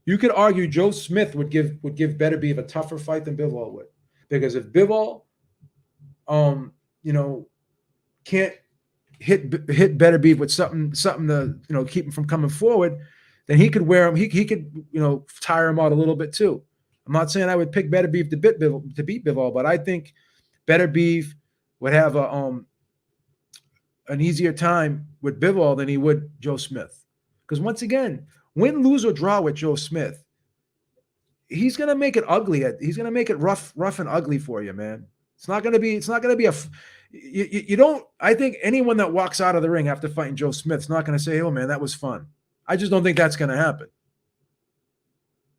You could argue Joe Smith would give Better Beef a tougher fight than Bivol would, because if Bivol, can't hit Better Beef with something to keep him from coming forward, then he could wear him. He could tire him out a little bit too. I'm not saying I would pick Better Beef to beat Bivol, but I think Better Beef would have a an easier time with Bivol than he would Joe Smith. Because once again, win, lose, or draw with Joe Smith, he's gonna make it ugly. He's gonna make it rough and ugly for you, man. It's not gonna be. It's not gonna be a. You don't. I think anyone that walks out of the ring after fighting Joe Smith's not gonna say, "Oh man, that was fun." I just don't think that's gonna happen.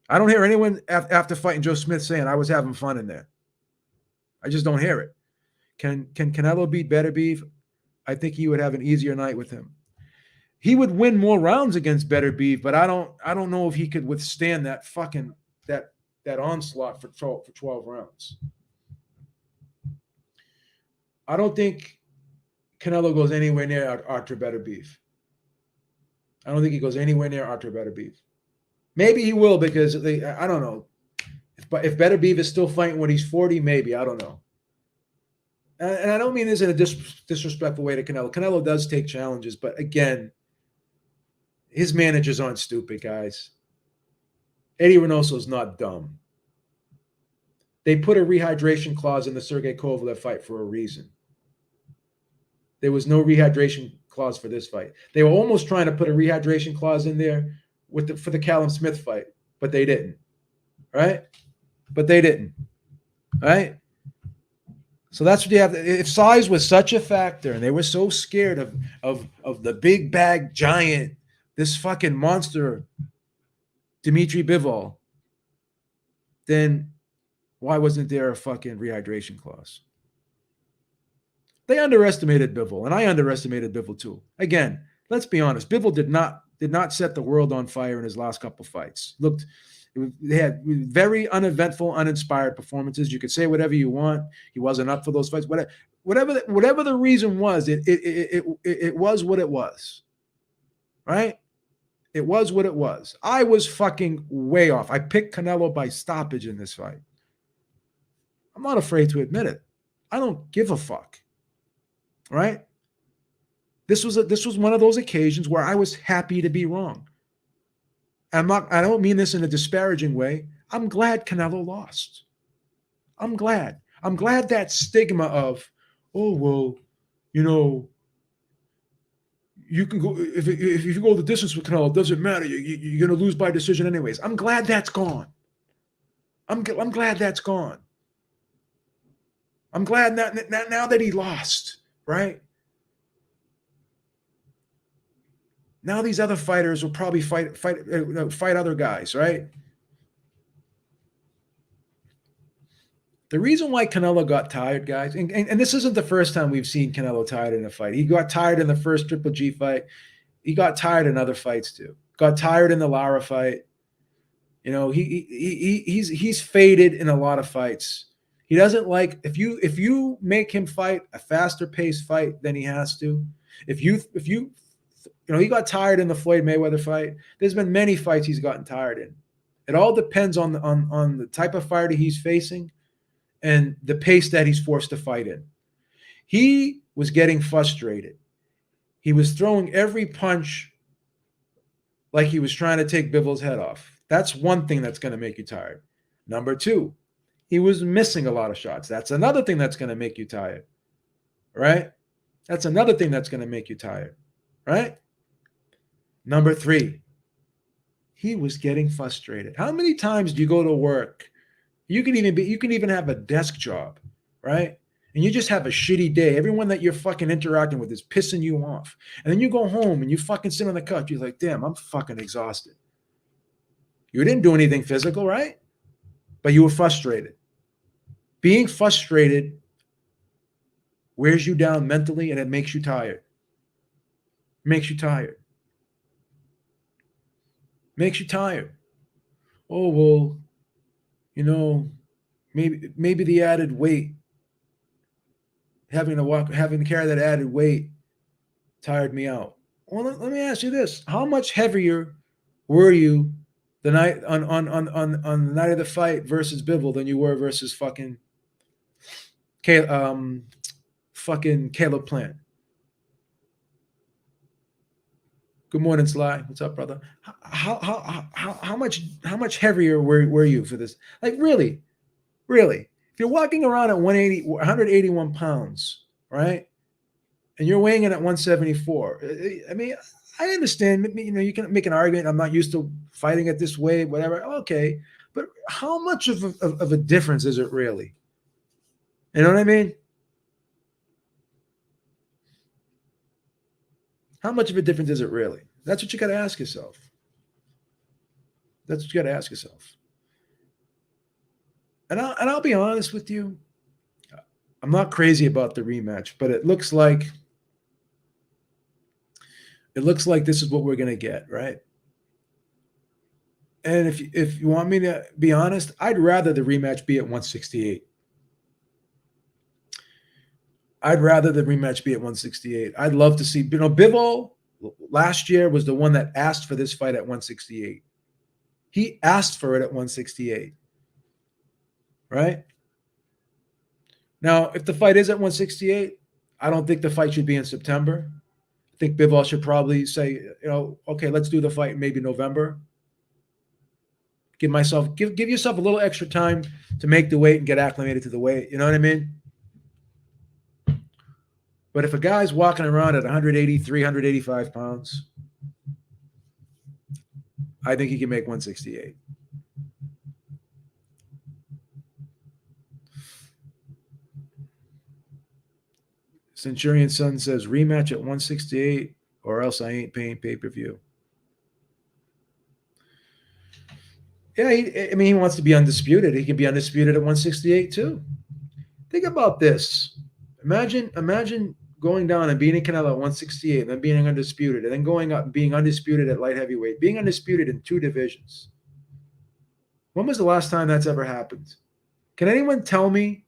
I don't hear anyone after fighting Joe Smith saying, "I was having fun in there." I just don't hear it. Can Canelo beat Better Beef? I think he would have an easier night with him. He would win more rounds against Better Beef, but I don't know if he could withstand that fucking that onslaught for 12 rounds. I don't think Canelo goes anywhere near Arthur Better Beef. I don't think he goes anywhere near Arthur Better Beef. Maybe he will because I don't know. If Better Beef is still fighting when he's 40, maybe. I don't know. And I don't mean this in a disrespectful way to Canelo. Canelo does take challenges, but again, his managers aren't stupid, guys. Eddie Reynoso's not dumb. They put a rehydration clause in the Sergey Kovalev fight for a reason. There was no rehydration clause for this fight. They were almost trying to put a rehydration clause in there for the Callum Smith fight, but they didn't. Right? But they didn't. Right? So that's what you have. If size was such a factor and they were so scared of the big bag giant, this fucking monster, Dimitri Bivol, then why wasn't there a fucking rehydration clause? They underestimated Bivol, and I underestimated Bivol too. Again, let's be honest. Bivol did not set the world on fire in his last couple fights. They had very uneventful, uninspired performances. You could say whatever you want. He wasn't up for those fights. Whatever the reason was, it was what it was. Right? It was what it was. I was fucking way off. I picked Canelo by stoppage in this fight. I'm not afraid to admit it. I don't give a fuck. Right? This was one of those occasions where I was happy to be wrong. I don't mean this in a disparaging way. I'm glad Canelo lost. I'm glad. I'm glad that stigma of, oh, well, you can go if you go the distance with Canelo, it doesn't matter. You're going to lose by decision anyways. I'm glad that's gone. I'm glad that's gone. I'm glad now that he lost, right? Now these other fighters will probably fight other guys, right? The reason why Canelo got tired, guys, and this isn't the first time we've seen Canelo tired in a fight. He got tired in the first Triple G fight. He got tired in other fights too. Got tired in the Lara fight. He's faded in a lot of fights. He doesn't like if you make him fight a faster paced fight than he has to. If you he got tired in the Floyd Mayweather fight. There's been many fights he's gotten tired in. It all depends on the type of fighter he's facing and the pace that he's forced to fight in. He was getting frustrated. He was throwing every punch like he was trying to take Bivol's head off. That's one thing that's going to make you tired. Number two, he was missing a lot of shots. That's another thing that's going to make you tired, right? That's another thing that's going to make you tired, right? Number three, he was getting frustrated. How many times do you go to work? You can even have a desk job, right? And you just have a shitty day. Everyone that you're fucking interacting with is pissing you off. And then you go home and you fucking sit on the couch. You're like, damn, I'm fucking exhausted. You didn't do anything physical, right? But you were frustrated. Being frustrated wears you down mentally and it makes you tired. Makes you tired. Makes you tired. Oh, well, maybe the added weight, having to carry that added weight tired me out. Well, let me ask you this. How much heavier were you the night on the night of the fight versus Bivol than you were versus fucking Caleb Plant? Good morning, Sly. What's up, brother? How much heavier were you for this? Like, really? If you're walking around at 181 pounds, right? and you're weighing in at 174. I mean, I understand. You can make an argument. I'm not used to fighting at this weight, whatever. Okay, but how much of a difference is it really? You know what I mean? How much of a difference is it really? That's what you got to ask yourself. That's what you got to ask yourself. And I'll be honest with you. I'm not crazy about the rematch, but it looks like this is what we're gonna get, right? And if you want me to be honest, I'd rather the rematch be at 168. I'd rather the rematch be at 168. I'd love to see, Bivol last year was the one that asked for this fight at 168. He asked for it at 168, right? Now, if the fight is at 168, I don't think the fight should be in September. I think Bivol should probably say, okay, let's do the fight in maybe November. Give yourself a little extra time to make the weight and get acclimated to the weight. You know what I mean? But if a guy's walking around at 183, 185 pounds, I think he can make 168. Centurion Son says rematch at 168 or else I ain't paying pay-per-view. Yeah, he wants to be undisputed. He can be undisputed at 168 too. Think about this. Imagine going down and beating Canelo at 168 and then being undisputed and then going up and being undisputed at light heavyweight, being undisputed in 2 divisions. When was the last time that's ever happened? Can anyone tell me?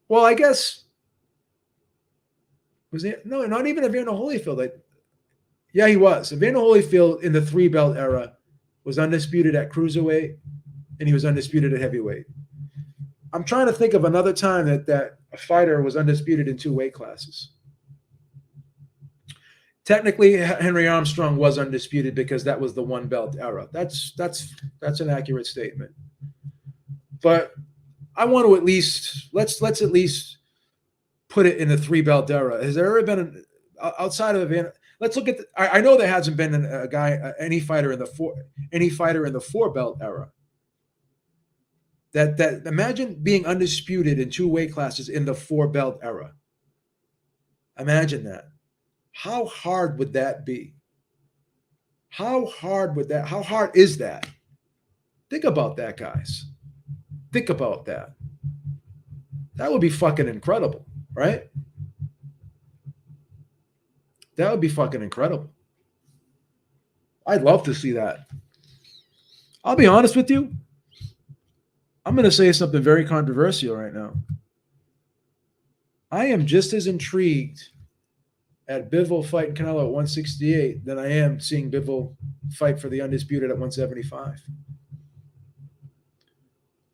Well, I guess was it? No, not even Evander Holyfield. Yeah, he was. Evander Holyfield in the 3-belt era was undisputed at cruiserweight and he was undisputed at heavyweight. I'm trying to think of another time that a fighter was undisputed in 2 weight classes. Technically, Henry Armstrong was undisputed because that was the 1-belt era. That's an accurate statement. But I want to at least let's at least put it in the 3-belt era. Has there ever been outside of Evander? Let's look at. I know there hasn't been any fighter in the 4-belt era. That imagine being undisputed in 2 weight classes in the 4-belt era. Imagine that. How hard would that be? How hard is that? Think about that, guys. Think about that. That would be fucking incredible, right? That would be fucking incredible. I'd love to see that. I'll be honest with you. I'm going to say something very controversial right now. I am just as intrigued at Bivol fighting Canelo at 168 than I am seeing Bivol fight for the undisputed at 175.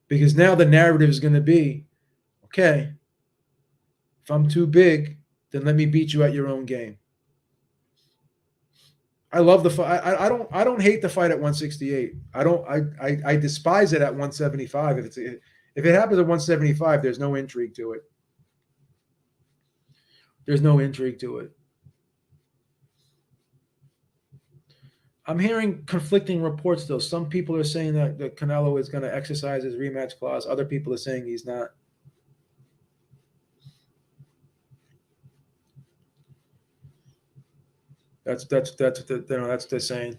Because now the narrative is going to be, okay, if I'm too big, then let me beat you at your own game. I love the fight. I don't hate the fight at 168. I despise it at 175. If it happens at 175, there's no intrigue to it. There's no intrigue to it. I'm hearing conflicting reports though. Some people are saying that Canelo is going to exercise his rematch clause. Other people are saying he's not. That's what they're saying.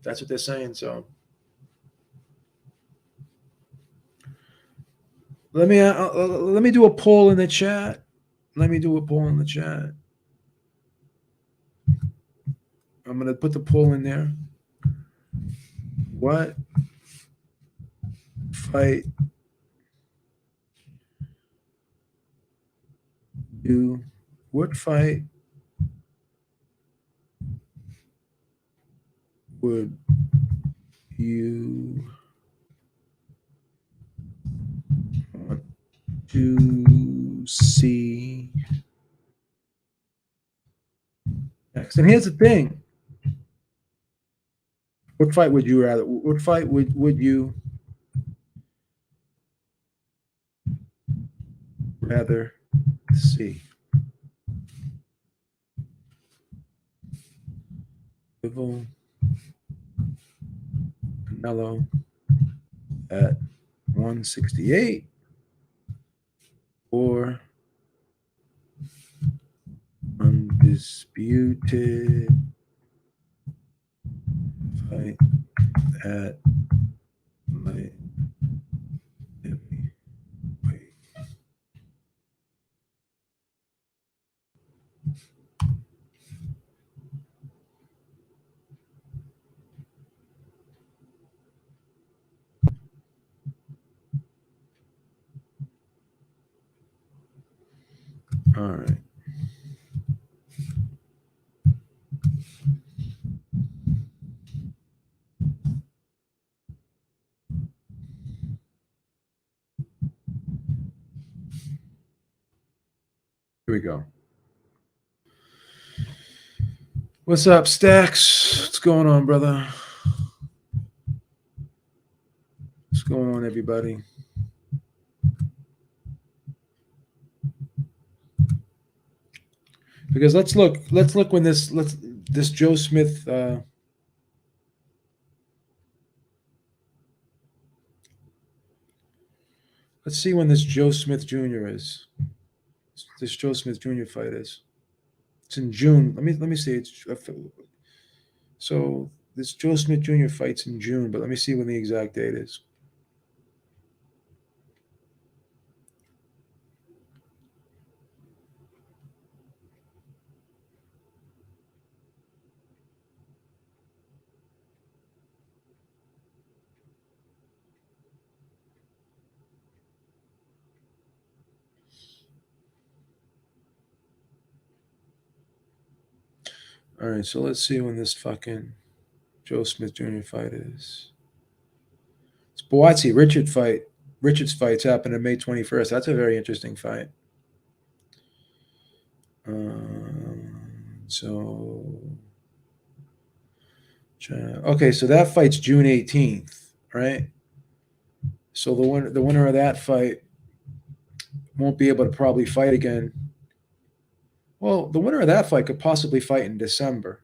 That's what they're saying. So let me do a poll in the chat. I'm going to put the poll in there. What fight would you want to see next? And here's the thing. What fight would you rather? What fight would you rather see? Bivol, Canelo at 168 or undisputed fight at light heavyweight. All right. Here we go. What's up, Stacks? What's going on, brother? What's going on, everybody? Because let's look when this Joe Smith let's see when this Joe Smith Jr. is. This Joe Smith Jr. fight is. It's in June. Let me see. It's so this Joe Smith Jr. fight's in June, but let me see when the exact date is. All right, so let's see when this fucking Joe Smith Jr. fight is. It's Boazzi Richard fight. Richard's fight's happening May 21st. That's a very interesting fight. So okay, so that fight's June 18th, right? So the winner of that fight won't be able to probably fight again. Well, the winner of that fight could possibly fight in December.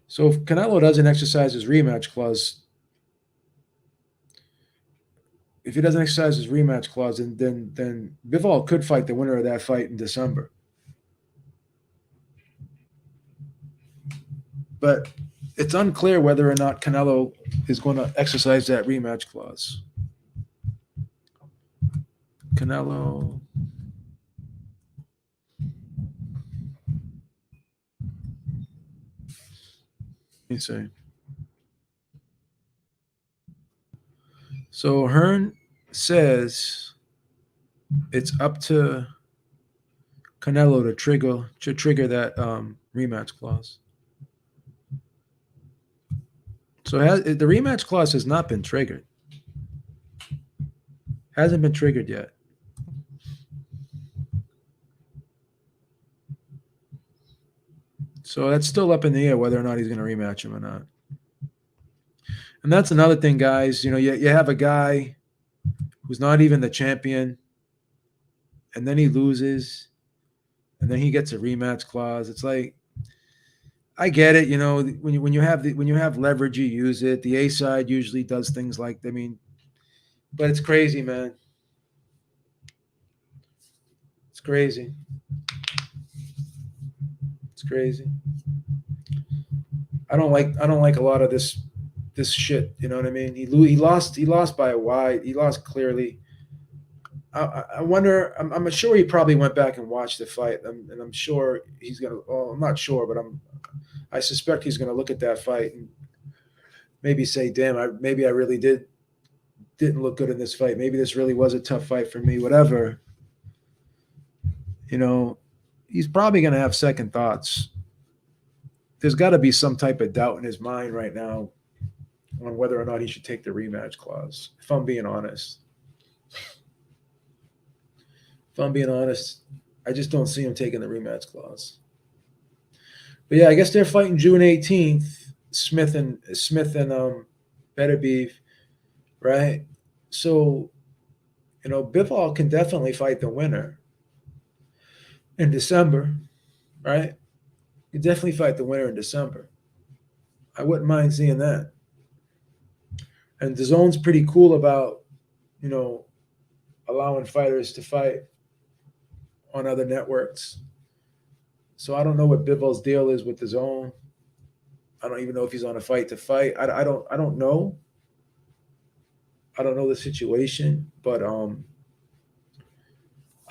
So if Canelo doesn't exercise his rematch clause, if he doesn't exercise his rematch clause, then Bivol could fight the winner of that fight in December. But it's unclear whether or not Canelo is going to exercise that rematch clause. Canelo. Let me see. So Hearn says it's up to Canelo to trigger that rematch clause. So the rematch clause has not been triggered. Hasn't been triggered yet. So that's still up in the air whether or not he's going to rematch him or not. And that's another thing, guys. You know, you have a guy who's not even the champion, and then he loses, and then he gets a rematch clause. It's like, I get it. You know, when you have leverage, you use it. The A side usually does things like, I mean, but it's crazy, man. It's crazy. It's crazy. I don't like a lot of this shit. You know what I mean? He lost by a wide. He lost clearly. I wonder. I'm sure he probably went back and watched the fight, and I'm sure he's gonna. Well, I'm not sure, but I suspect he's gonna look at that fight and maybe say, "Damn, maybe I really didn't look good in this fight. Maybe this really was a tough fight for me. Whatever." You know, he's probably gonna have second thoughts. There's got to be some type of doubt in his mind right now on whether or not he should take the rematch clause. If I'm being honest. If I'm being honest, I just don't see him taking the rematch clause. But yeah, I guess they're fighting June 18th, Smith and Better Beef, right? So, you know, Bivol can definitely fight the winner in December, right? You definitely fight the winner in December. I wouldn't mind seeing that. And the zone's pretty cool about, you know, allowing fighters to fight on other networks. So I don't know what Bivol's deal is with the zone. I don't even know if he's on a fight to fight. I don't know. I don't know the situation, but I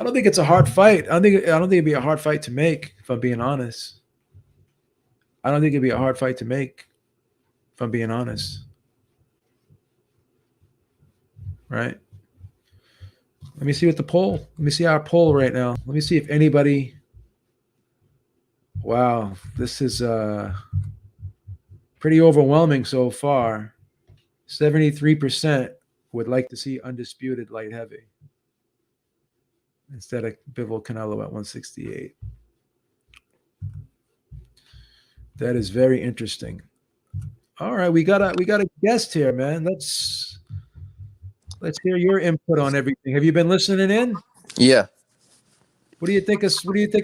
don't think it's a hard fight. I don't think it'd be a hard fight to make, if I'm being honest. I don't think it'd be a hard fight to make, if I'm being honest. Right? Let me see what the poll. Let me see our poll right now. Let me see if anybody. Wow, this is pretty overwhelming so far. 73% would like to see undisputed light heavy instead of Bivol Canelo at 168. That is very interesting. All right, we got a guest here, man. Let's hear your input on everything. Have you been listening in? Yeah, What do you think of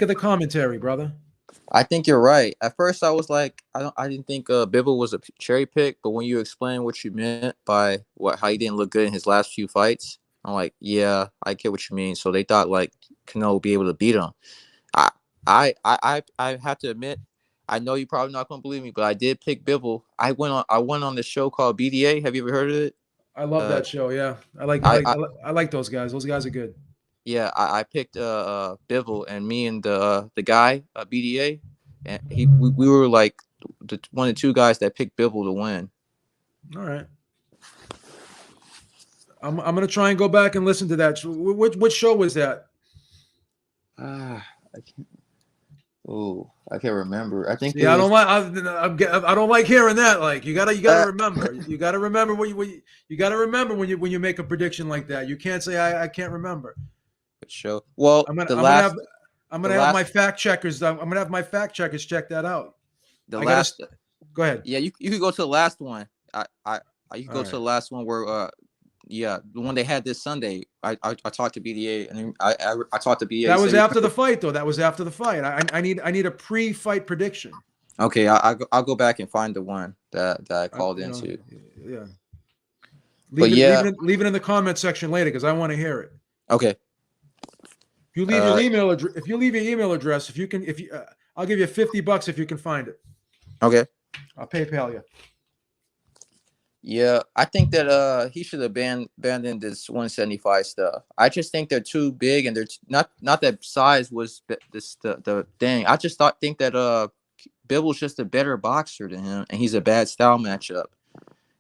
the commentary, brother? I think you're right. At first, I was like, I didn't think Bivol was a cherry pick, but when you explain what you meant by how he didn't look good in his last few fights, I'm like, yeah, I get what you mean. So they thought like Canelo would be able to beat him. I, I have to admit, I know you're probably not gonna believe me, but I did pick Bivol. I went on this show called BDA. Have you ever heard of it? I love Uh, that show. Yeah, I I like those guys. Those guys are good. Yeah, I picked Bivol, and me and the guy BDA, and we were like one of the two guys that picked Bivol to win. All right. I'm gonna try and go back and listen to that. Which show was that? I can't. Oh, I can't remember. I think See, it I was. don't like I don't like hearing that. Like you gotta Uh, remember. You gotta remember you gotta remember when you make a prediction like that. You can't say I can't remember. show. Well, I'm gonna the I'm gonna have last, I'm the gonna have my last, fact checkers. I'm gonna have my fact checkers check that out. the I gotta last. go ahead. Yeah, you could go to the last one. You could All go to right. the last one where yeah, the one they had this Sunday. I talked to BDA, and then I talked to BDA. He That said, was after the fight, though. That was after the fight. I need a pre-fight prediction. okay, I'll go back and find the one that I called You know, into. yeah. But yeah, Leave it in the comment section later because I want to hear it. okay. If you leave your email address, if you I'll give you $50 if you can find it. Okay. I'll PayPal you. Yeah, I think that he should have banned in this 175 stuff. I just think they're too big, and they're not that size was the thing. I just think that Bivol's just a better boxer than him, and he's a bad style matchup.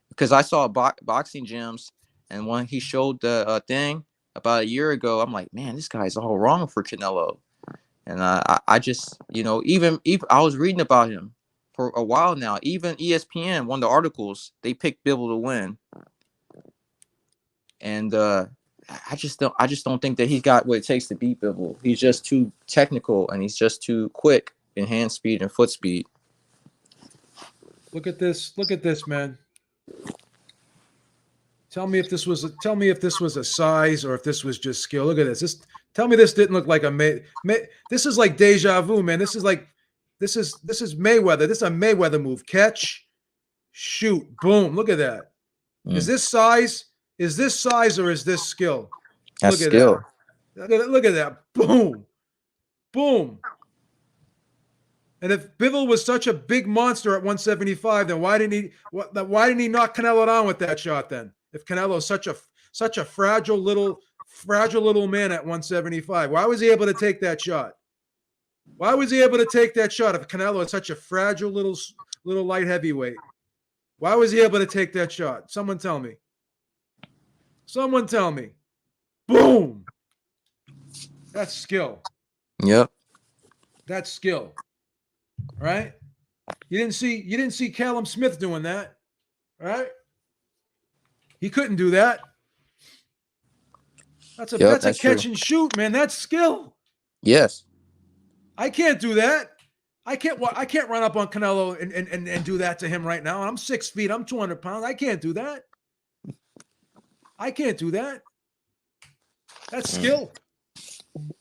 Because I saw boxing gyms, and when he showed the thing about a year ago, I'm like, man, this guy's all wrong for Canelo. And I just, even I was reading about him for a while now. Even ESPN, one of the articles, they picked Bivol to win. And I just don't think that he's got what it takes to beat Bivol. He's just too technical, and he's just too quick in hand speed and foot speed. Look at this. Look at this, man. Tell me if this was a size or if this was just skill. Look at this. Tell me this didn't look like this is like deja vu, man. This is Mayweather. This is a Mayweather move. Catch, shoot, boom. Look at that. Is this size? Is this size or is this skill? That's Look at skill. that. Look at that. Boom. Boom. And if Bivol was such a big monster at 175, then why didn't he knock Canelo down with that shot then? If Canelo is such a fragile little man at 175, why was he able to take that shot? Why was he able to take that shot if Canelo is such a fragile little light heavyweight? Why was he able to take that shot? Someone tell me. Someone tell me. Boom. That's skill. Yep. That's skill. Right? You didn't see Callum Smith doing that. Right? He couldn't do that. That's a catch true. and shoot, man. That's skill. Yes. I can't do that. I can't run up on Canelo and do that to him right now. I'm 6 feet. I'm 200 pounds. I can't do that. I can't do that. That's skill.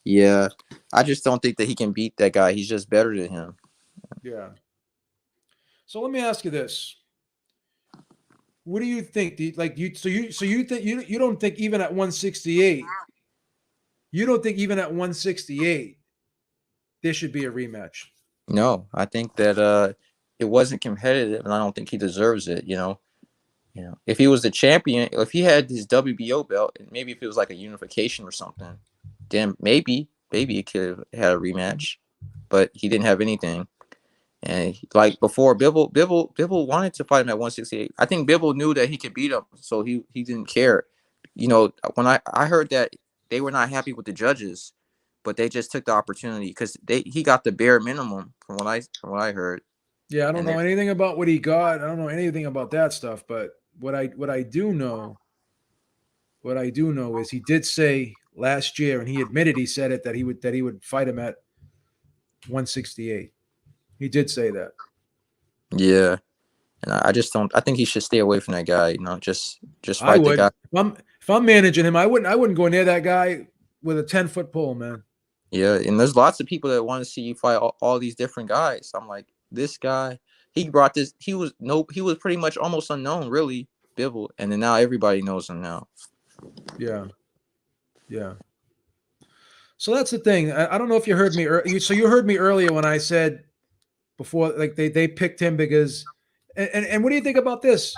Yeah. I just don't think that he can beat that guy. He's just better than him. Yeah. So let me ask you this: what do you think? So you think you don't think even at 168, you don't think even at 168 there should be a rematch? No, I think that it wasn't competitive, and I don't think he deserves it. If he was the champion, if he had his WBO belt, and maybe if it was like a unification or something, then maybe it could have had a rematch. But he didn't have anything. And like before, Bivol wanted to fight him at 168. I think Bivol knew that he could beat him, so he didn't care. When I heard that they were not happy with the judges, but they just took the opportunity because he got the bare minimum from what I heard. Yeah, I don't And know anything about what he got. I don't know anything about that stuff. But what I do know is he did say last year, and he admitted he said it, that he would fight him at 168. He did say that. yeah, and I just don't. I think he should stay away from that guy. Just I fight the would. guy. If I'm managing him, I wouldn't go near that guy with a 10-foot pole, man. Yeah, and there's lots of people that want to see you fight all these different guys. I'm like, this guy, he brought this. He was pretty much almost unknown, really, Bivol, and then now everybody knows him now. Yeah. Yeah. So that's the thing. I don't know if you heard me. So you heard me earlier when I said before, like they picked him because, and what do you think about this?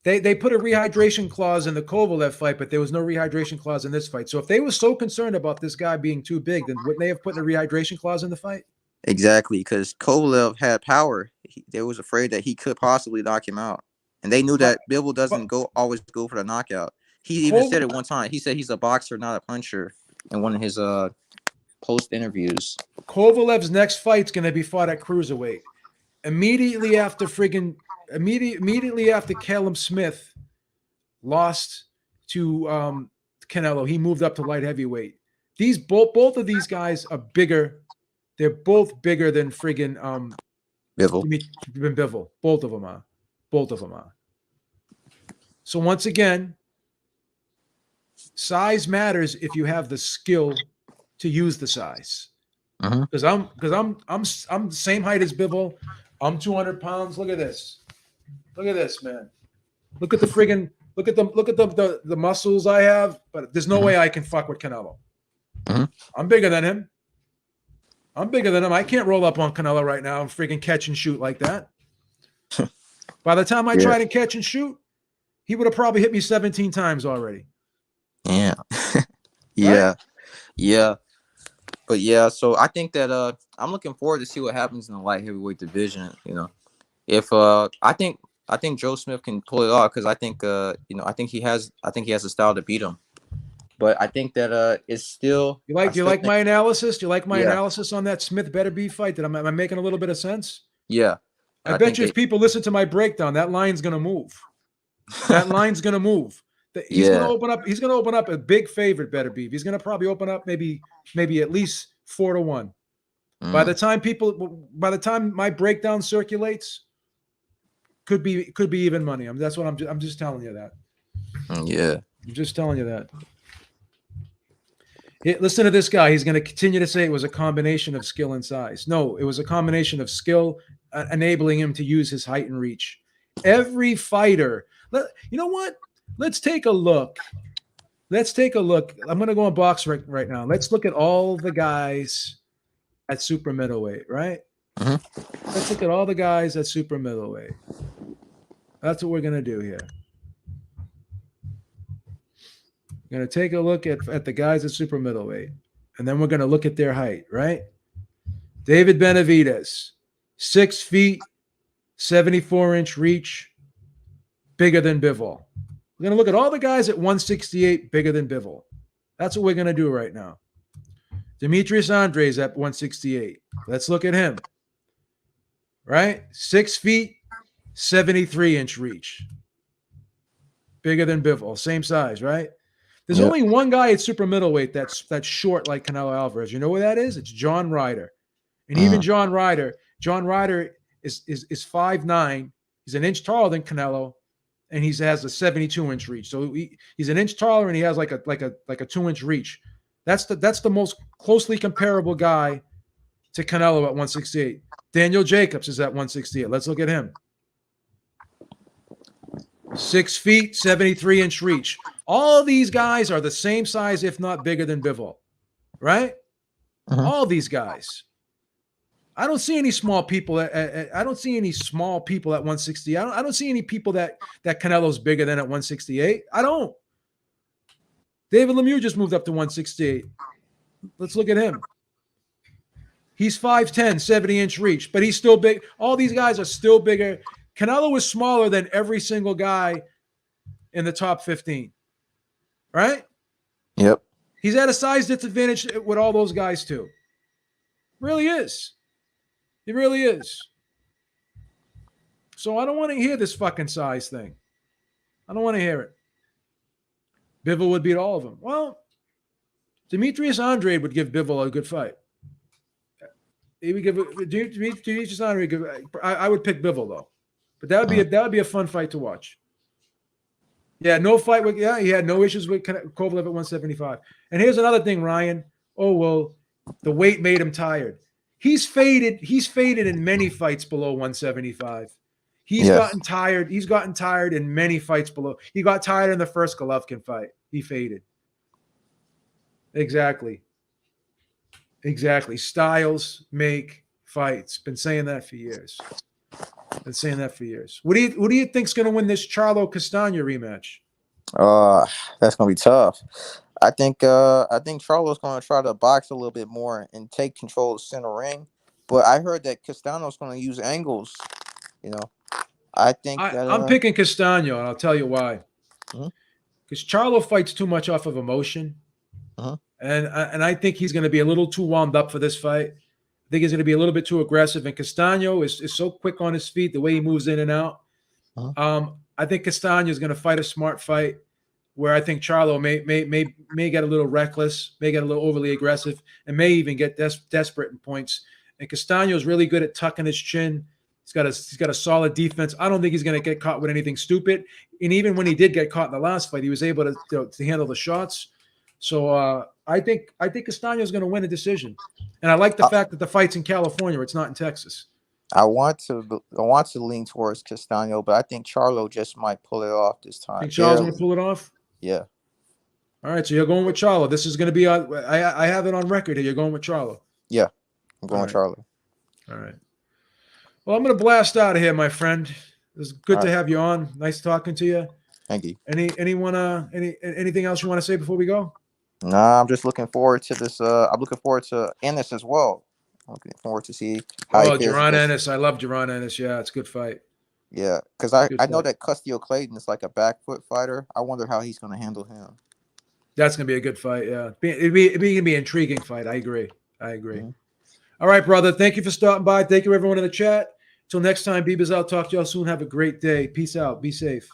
They put a rehydration clause in the Kovalev fight, but there was no rehydration clause in this fight. So if they were so concerned about this guy being too big, then wouldn't they have put in a rehydration clause in the fight? Exactly, because Kovalev had power. They was afraid that he could possibly knock him out, and they knew But that Bivol but doesn't always go for the knockout. He even Kov, said it one time. He said he's a boxer, not a puncher, in one of his post interviews. Kovalev's next fight's going to be fought at cruiserweight. Immediately after Callum Smith lost to Canelo, he moved up to light heavyweight. These both of these guys are bigger. They're both bigger than friggin' Bivol. Bivol. Both of them are. Both of them are. So once again, size matters if you have the skill to use the size. Because I'm the same height as Bivol. I'm 200 pounds. Look at this. Look at this, man. Look at the friggin' look at the muscles I have. But there's no way I can fuck with Canelo. I'm bigger than him. I can't roll up on Canelo right now and freaking catch and shoot like that. By the time I try to catch and shoot, he would have probably hit me 17 times already. Yeah. Yeah. Right? Yeah. But yeah, so I think that I'm looking forward to see what happens in the light heavyweight division. If I think Joe Smith can pull it off because I think I think he has a style to beat him. But I think that it's still. Do you like my analysis? Do you like my Yeah. analysis on that Smith better be fight? Am I making a little bit of sense? Yeah. I bet you if people listen to my breakdown, that line's gonna move. That line's gonna move. He's gonna open up. He's gonna open up a big favorite. Better be. He's gonna probably open up maybe at least 4-1. By the time my breakdown circulates, could be even money. That's what I'm just telling you that. Yeah. I'm just telling you that. Listen to this guy. He's going to continue to say it was a combination of skill and size. No, it was a combination of skill enabling him to use his height and reach. Every fighter. You know what? Let's take a look. I'm going to go on box right now. Let's look at all the guys at super middleweight, right? Let's look at all the guys at super middleweight. That's what we're going to do here. We're going to take a look at the guys at super middleweight, and then we're going to look at their height, right? David Benavidez, 6 feet, 74-inch reach, bigger than Bivol. We're going to look at all the guys at 168, bigger than Bivol. That's what we're going to do right now. Demetrius Andres at 168. Let's look at him. Right? 6 feet, 73-inch reach. Bigger than Bivol. Same size, right? There's only one guy at super middleweight that's short like Canelo Alvarez. You know who that is? It's John Ryder. And even John Ryder is 5'9". He's an inch taller than Canelo, and he has a 72-inch reach. So he's an inch taller and he has like a 2-inch reach. That's the most closely comparable guy to Canelo at 168. Daniel Jacobs is at 168. Let's look at him. 6 feet, 73-inch reach. All these guys are the same size, if not bigger than Bivol, right? All these guys. I don't see any small people. I don't see any small people at 160. I don't see any people that Canelo's bigger than at 168. I don't. David Lemieux just moved up to 168. Let's look at him. He's 5'10", 70-inch reach, but he's still big. All these guys are still bigger. Canelo is smaller than every single guy in the top 15, right? Yep. He's at a size disadvantage with all those guys too. Really is. He really is. So I don't want to hear this fucking size thing. I don't want to hear it. Bivol would beat all of them. Well, Demetrius Andrade would give Bivol a good fight. He would give Demetrius Andrade. I would pick Bivol though, but that would be a fun fight to watch. Yeah, no fight with. Yeah, he had no issues with Kovalev at 175. And here's another thing, Ryan. Oh well, the weight made him tired. He's faded. He's faded in many fights below 175. He's gotten tired. He's gotten tired in many fights below. He got tired in the first Golovkin fight. He faded. Exactly. Styles make fights. Been saying that for years. What do you think's going to win this Charlo Castano rematch? That's gonna be tough. I think Charlo's gonna try to box a little bit more and take control of the center ring. But I heard that Castano's gonna use angles. You know, I think I'm picking Castano, and I'll tell you why. Because Charlo fights too much off of emotion, and I think he's going to be a little too wound up for this fight. I think he's going to be a little bit too aggressive, and Castano is so quick on his feet, the way he moves in and out. I think Castano is going to fight a smart fight, where I think Charlo may get a little reckless, may get a little overly aggressive, and may even get desperate in points. And Castano is really good at tucking his chin. He's got a solid defense. I don't think he's going to get caught with anything stupid. And even when he did get caught in the last fight, he was able to handle the shots. So I think Castano is going to win a decision. And I like the fact that the fight's in California. It's not in Texas. I want to lean towards Castano, but I think Charlo just might pull it off this time. Think Charlo's going to pull it off? Yeah. All right, so you're going with Charlo. This is going to be I have it on record here. You're going with Charlo. Yeah, I'm going with Charlo. All right. Well, I'm going to blast out of here, my friend. It was good to have you on. Nice talking to you. Thank you. Anything else you want to say before we go? Nah, I'm just looking forward to this. I'm looking forward to Ennis as well. I'm looking forward to see how he feels. Jaron Ennis. I love Jaron Ennis. Yeah, it's a good fight. Yeah, because I know that Custio Clayton is like a back foot fighter. I wonder how he's going to handle him. That's going to be a good fight, yeah. It'd be going to be an intriguing fight. I agree. All right, brother. Thank you for stopping by. Thank you, everyone in the chat. Till next time, Bieber's out. Talk to y'all soon. Have a great day. Peace out. Be safe.